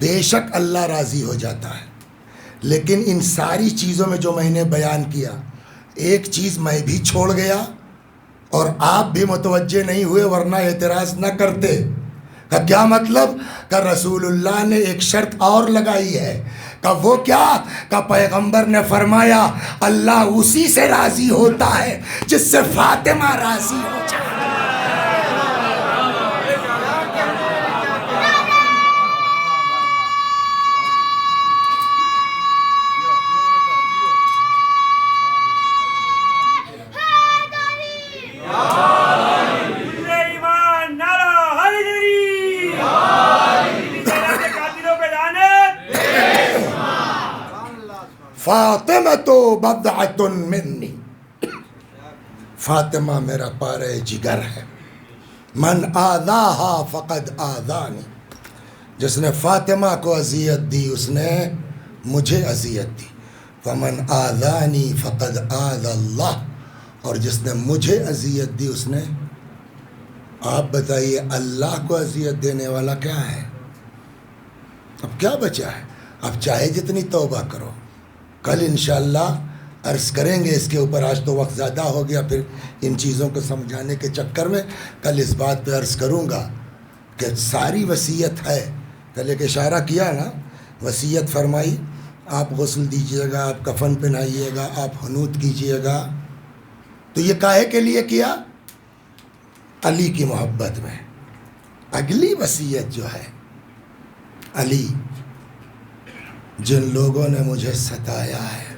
بے شک اللہ راضی ہو جاتا ہے، لیکن ان ساری چیزوں میں جو میں نے بیان کیا، ایک چیز میں بھی چھوڑ گیا اور آپ بھی متوجہ نہیں ہوئے، ورنہ اعتراض نہ کرتے۔ کا کیا مطلب؟ کہ رسول اللہ نے ایک شرط اور لگائی ہے، کہ وہ کیا؟ کہ پیغمبر نے فرمایا اللہ اسی سے راضی ہوتا ہے جس سے فاطمہ راضی ہو جائے۔ فاطمہ تو بضعۃ منی، فاطمہ میرا پارہ جگر ہے، من آذاہا فقد آذانی، جس نے فاطمہ کو اذیت دی اس نے مجھے اذیت دی، فمن آذانی فقد آذى اللہ، اور جس نے مجھے اذیت دی اس نے، آپ بتائیے اللہ کو اذیت دینے والا کیا ہے؟ اب کیا بچا ہے؟ اب چاہے جتنی توبہ کرو، کل انشاءاللہ عرض کریں گے اس کے اوپر، آج تو وقت زیادہ ہو گیا، پھر ان چیزوں کو سمجھانے کے چکر میں کل اس بات پہ عرض کروں گا کہ ساری وصیت ہے، کل ایک اشارہ کیا نا، وصیت فرمائی آپ غسل دیجئے گا، آپ کفن پہنائیے گا، آپ حنوط کیجئے گا، تو یہ کاہے کے لیے کیا؟ علی کی محبت میں۔ اگلی وصیت جو ہے، علی جن لوگوں نے مجھے ستایا ہے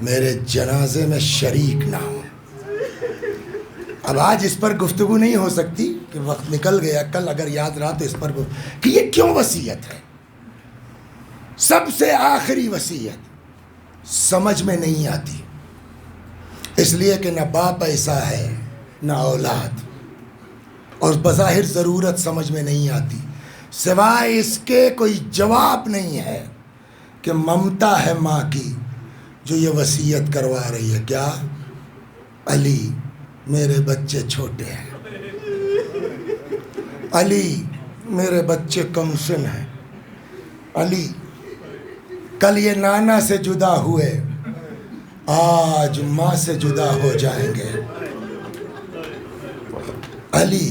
میرے جنازے میں شریک نہ ہو۔ اب آج اس پر گفتگو نہیں ہو سکتی کہ وقت نکل گیا، کل اگر یاد رہا تو اس پر کہ یہ کیوں وصیت ہے؟ سب سے آخری وصیت سمجھ میں نہیں آتی، اس لیے کہ نہ باپ ایسا ہے نہ اولاد، اور بظاہر ضرورت سمجھ میں نہیں آتی، سوائے اس کے کوئی جواب نہیں ہے کہ ممتا ہے ماں کی جو یہ وصیت کروا رہی ہے، کیا؟ علی میرے بچے چھوٹے ہیں، علی میرے بچے کم سن ہیں، علی کل یہ نانا سے جدا ہوئے، آج ماں سے جدا ہو جائیں گے، علی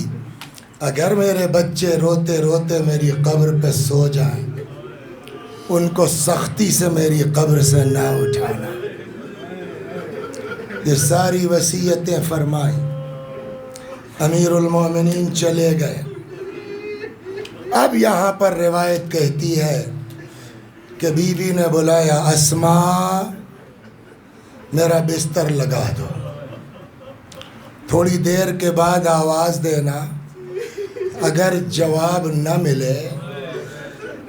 اگر میرے بچے روتے روتے میری قبر پہ سو جائیں، ان کو سختی سے میری قبر سے نہ اٹھانا۔ یہ ساری وصیتیں فرمائیں، امیر المومنین چلے گئے۔ اب یہاں پر روایت کہتی ہے کہ بیوی نے بلایا، اسماء میرا بستر لگا دو، تھوڑی دیر کے بعد آواز دینا، اگر جواب نہ ملے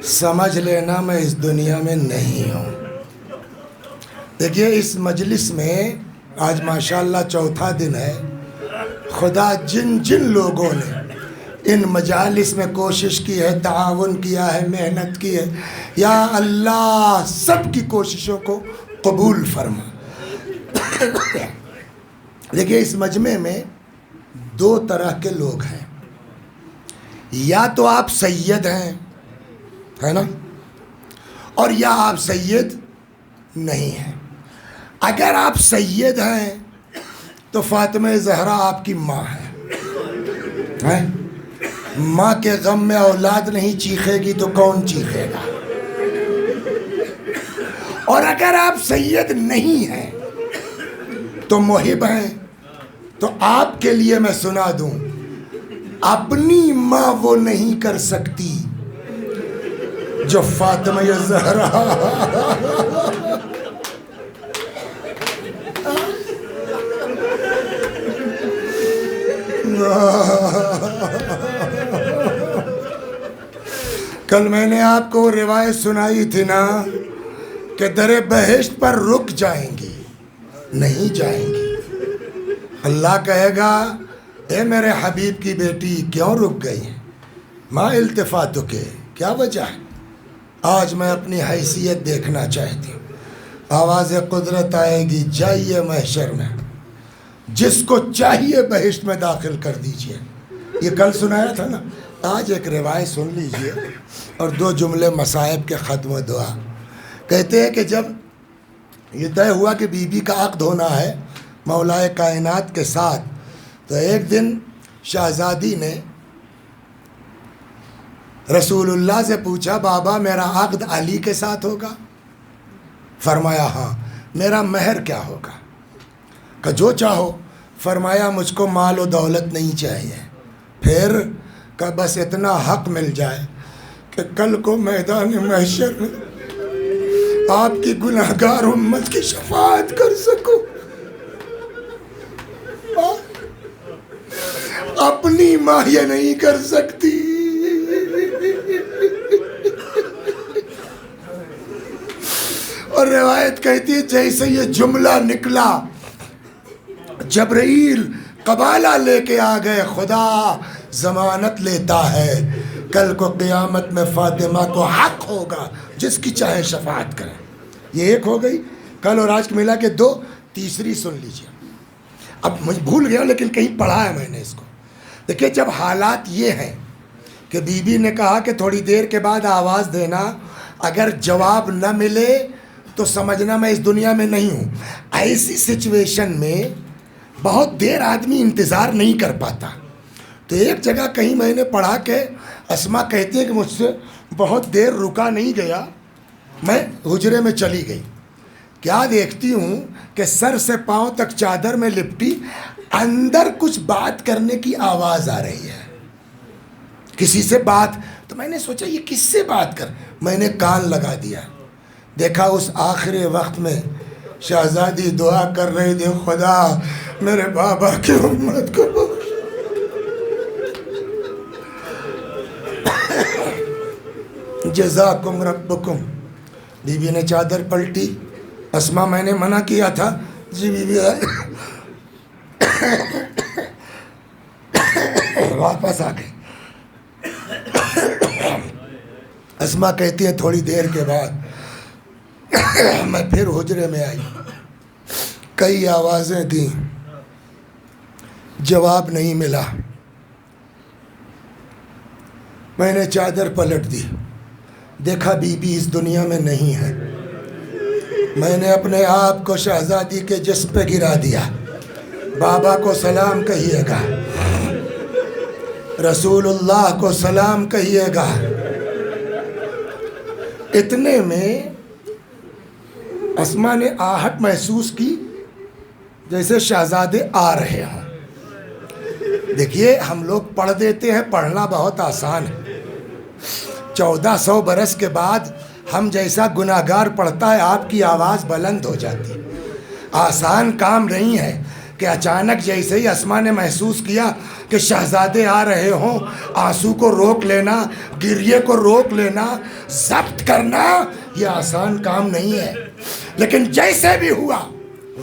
سمجھ لینا میں اس دنیا میں نہیں ہوں۔ دیکھیے اس مجلس میں آج ماشاءاللہ چوتھا دن ہے، خدا جن جن لوگوں نے ان مجالس میں کوشش کی ہے، تعاون کیا ہے، محنت کی ہے، یا اللہ سب کی کوششوں کو قبول فرما۔ دیکھیے اس مجمع میں دو طرح کے لوگ ہیں، یا تو آپ سید ہیں، ہے نا، اور یا آپ سید نہیں ہیں۔ اگر آپ سید ہیں تو فاطمہ زہرا آپ کی ماں ہے، ماں کے غم میں اولاد نہیں چیخے گی تو کون چیخے گا؟ اور اگر آپ سید نہیں ہیں تو محب ہیں. تو آپ کے لیے میں سنا دوں, اپنی ماں وہ نہیں کر سکتی جو فاطمہ زہرا. کل میں نے آپ کو روایت سنائی تھی نا کہ در بہشت پر رک جائیں گی, نہیں جائیں گی. اللہ کہے گا اے میرے حبیب کی بیٹی کیوں رک گئی ہیں؟ ما التفاتو کے کیا وجہ ہے؟ آج میں اپنی حیثیت دیکھنا چاہتی ہوں. آواز قدرت آئے گی, جائیے محشر میں, جس کو چاہیے بہشت میں داخل کر دیجئے. یہ کل سنایا تھا نا. آج ایک روایت سن لیجئے اور 2 جملے مصائب کے ختم دعا. کہتے ہیں کہ جب یہ طے ہوا کہ بی بی کا عقد ہونا ہے مولائے کائنات کے ساتھ, تو ایک دن شہزادی نے رسول اللہ سے پوچھا, بابا میرا عقد علی کے ساتھ ہوگا؟ فرمایا ہاں. میرا مہر کیا ہوگا؟ کہ جو چاہو. فرمایا مجھ کو مال و دولت نہیں چاہیے. پھر کہ بس اتنا حق مل جائے کہ کل کو میدان محشر میں آپ کی گناہگار امت کی شفاعت کر سکوں. اپنی ماں یہ نہیں کر سکتی. اور روایت کہتی ہے جیسے یہ جملہ نکلا جبرائیل قبالہ لے کے آ گئے. خدا ضمانت لیتا ہے کل کو قیامت میں فاطمہ کو حق ہوگا جس کی چاہے شفاعت کرے. یہ ایک ہو گئی کل اور آج ملا کے 2. تیسری سن لیجیے. اب مجھے بھول گیا لیکن کہیں پڑھا ہے میں نے اس کو. دیکھیے جب حالات یہ ہیں کہ بی بی نے کہا کہ تھوڑی دیر کے بعد آواز دینا, اگر جواب نہ ملے تو سمجھنا میں اس دنیا میں نہیں ہوں. ایسی سچویشن میں بہت دیر آدمی انتظار نہیں کر پاتا. تو ایک جگہ کہیں میں نے پڑھا کہ اسما کہتی ہے کہ مجھ سے بہت دیر رکا نہیں گیا, میں حجرے میں چلی گئی. کیا دیکھتی ہوں کہ سر سے پاؤں تک چادر میں لپٹی, اندر کچھ بات کرنے کی آواز آ رہی ہے, کسی سے بات. تو میں نے سوچا یہ کس سے بات کر, میں نے کان لگا دیا. دیکھا اس آخری وقت میں شہزادی دعا کر رہی تھی, خدا میرے بابا کی امت کو بخش. جزاکم ربکم. بی بی نے چادر پلٹی. اسما میں نے منع کیا تھا. جی بی بی واپس آ گئی. اسما کہتی ہے تھوڑی دیر کے بعد میں پھر حجرے میں آئی. کئی آوازیں دیں, جواب نہیں ملا. میں نے چادر پلٹ دی, دیکھا بی بی اس دنیا میں نہیں ہے. میں نے اپنے آپ کو شہزادی کے جسم پہ گرا دیا. بابا کو سلام کہیے گا, رسول اللہ کو سلام کہیے گا. اتنے میں اسما نے آہٹ محسوس کی جیسے شہزادے آ رہے ہوں. دیکھیے ہم لوگ پڑھ دیتے ہیں, پڑھنا بہت آسان ہے. 1400 برس کے بعد ہم جیسا گناہگار پڑھتا ہے آپ کی آواز بلند ہو جاتی ہے. آسان کام نہیں ہے کہ اچانک جیسے ہی اسما نے محسوس کیا کہ شہزادے آ رہے ہوں, آنسو کو روک لینا, گریے کو روک لینا, ضبط کرنا, یہ آسان کام نہیں ہے. لیکن جیسے بھی ہوا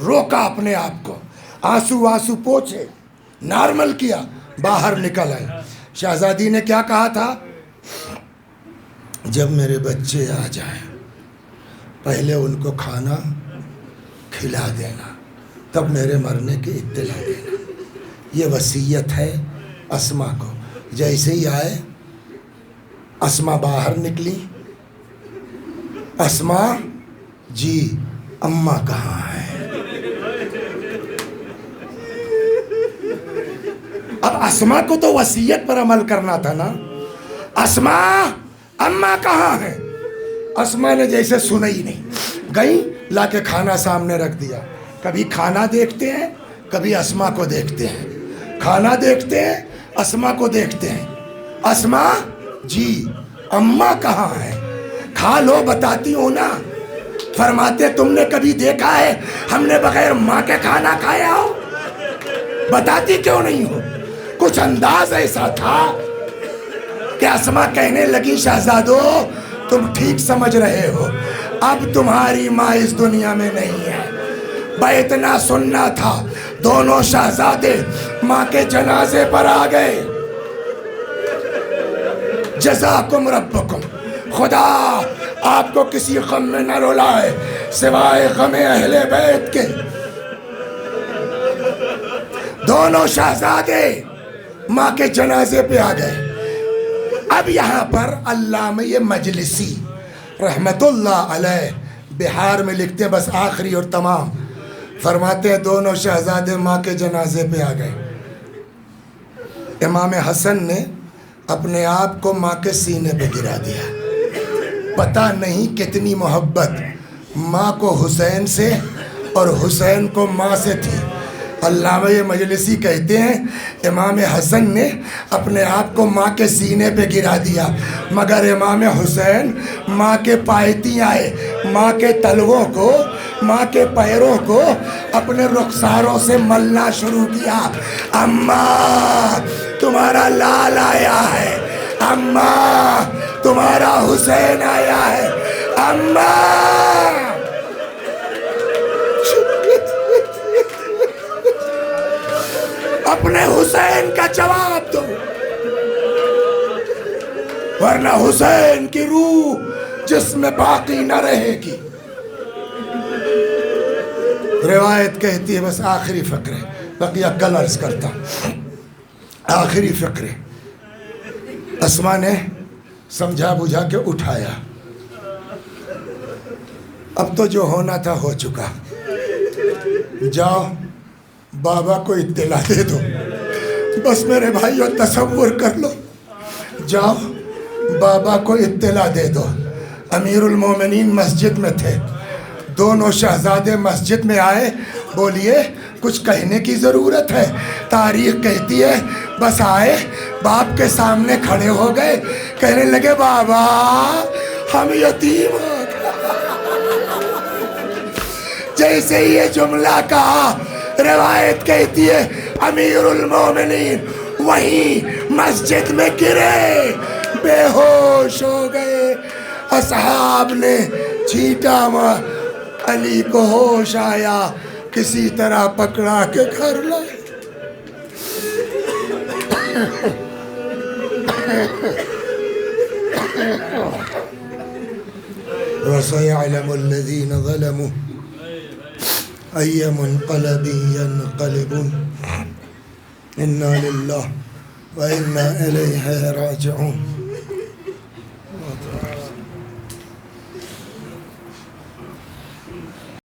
روکا اپنے آپ کو, آنسو پوچھے, نارمل کیا, باہر نکل آئے. شہزادی نے کیا کہا تھا, جب میرے بچے آ جائیں پہلے ان کو کھانا کھلا دینا, تب میرے مرنے کی اطلاع دینا. یہ وصیت ہے اسما کو. جیسے ہی آئے اسما باہر نکلی. اسما جی اماں کہاں ہے؟ اب اسما کو تو وصیت پر عمل کرنا تھا نا. اسما اماں کہاں ہے؟ اسما نے جیسے سنا ہی نہیں, گئی لا کے کھانا سامنے رکھ دیا. کبھی کھانا دیکھتے ہیں، کبھی اسما کو دیکھتے ہیں، کھانا دیکھتے ہیں، اسما کو دیکھتے ہیں. اسما جی اماں کہاں ہے؟ کھا لو بتاتی ہوں نا. فرماتے تم نے کبھی دیکھا ہے ہم نے بغیر ماں کے کھانا کھایا ہو؟ بتاتی کیوں نہیں ہو؟ کچھ انداز ایسا تھا کہ اسما کہنے لگی شہزادو تم ٹھیک سمجھ رہے ہو، اب تمہاری ماں اس دنیا میں نہیں ہے. بھائی اتنا سننا تھا. دونوں شہزادے ماں کے جنازے پر آ گئے. جزاکم ربکم، خدا آپ کو کسی غم میں نہ رلائے سوائے غم اہل بیت کے. دونوں شہزادے ماں کے جنازے پہ آ گئے. اب یہاں پر علامہ مجلسی رحمت اللہ علیہ بہار میں لکھتے، بس آخری اور تمام، فرماتے ہیں دونوں شہزادے ماں کے جنازے پہ آ گئے. امام حسن نے اپنے آپ کو ماں کے سینے پہ گرا دیا. پتہ نہیں کتنی محبت ماں کو حسین سے اور حسین کو ماں سے تھی. علامہ مجلسی کہتے ہیں امام حسن نے اپنے آپ کو ماں کے سینے پہ گرا دیا، مگر امام حسین ماں کے پایتی آئے، ماں کے تلووں کو، ماں کے پیروں کو اپنے رخساروں سے ملنا شروع کیا. اماں تمہارا لال آیا ہے، اماں تمہارا حسین آیا ہے، اماں. اپنے حسین کا جواب دو، ورنہ حسین کی روح جس میں باقی نہ رہے گی. روایت کہتی ہے، بس آخری فقرے، بقیہ کل عرض کرتا ہوں. آخری فقرے، اسما نے سمجھا بجھا کے اٹھایا. اب تو جو ہونا تھا ہو چکا، جاؤ بابا کو اطلاع دے دو. بس میرے بھائیو تصور کر لو، جاؤ بابا کو اطلاع دے دو. امیر المومنین مسجد میں تھے، دونوں شہزادے مسجد میں آئے. بولیے کچھ کہنے کی ضرورت ہے؟ تاریخ کہتی ہے بس آئے، باپ کے سامنے کھڑے ہو گئے، کہنے لگے بابا ہم یتیم ہو گئے. جیسے یہ جملہ کہا، روایت کہتی ہے امیر المومنین وہی مسجد میں گرے، بے ہوش ہو گئے. اصحاب نے چھینٹا مار، علی کو ہوش آیا، کسی طرح پکڑا کے گھر لائے. وَسَيَعْلَمُ الَّذِينَ ظَلَمُوا أَيَّ مُنْقَلَبٍ يَنْقَلِبُونَ إِنَّا لِلَّهِ وَإِنَّا إِلَيْهِ رَاجِعُونَ.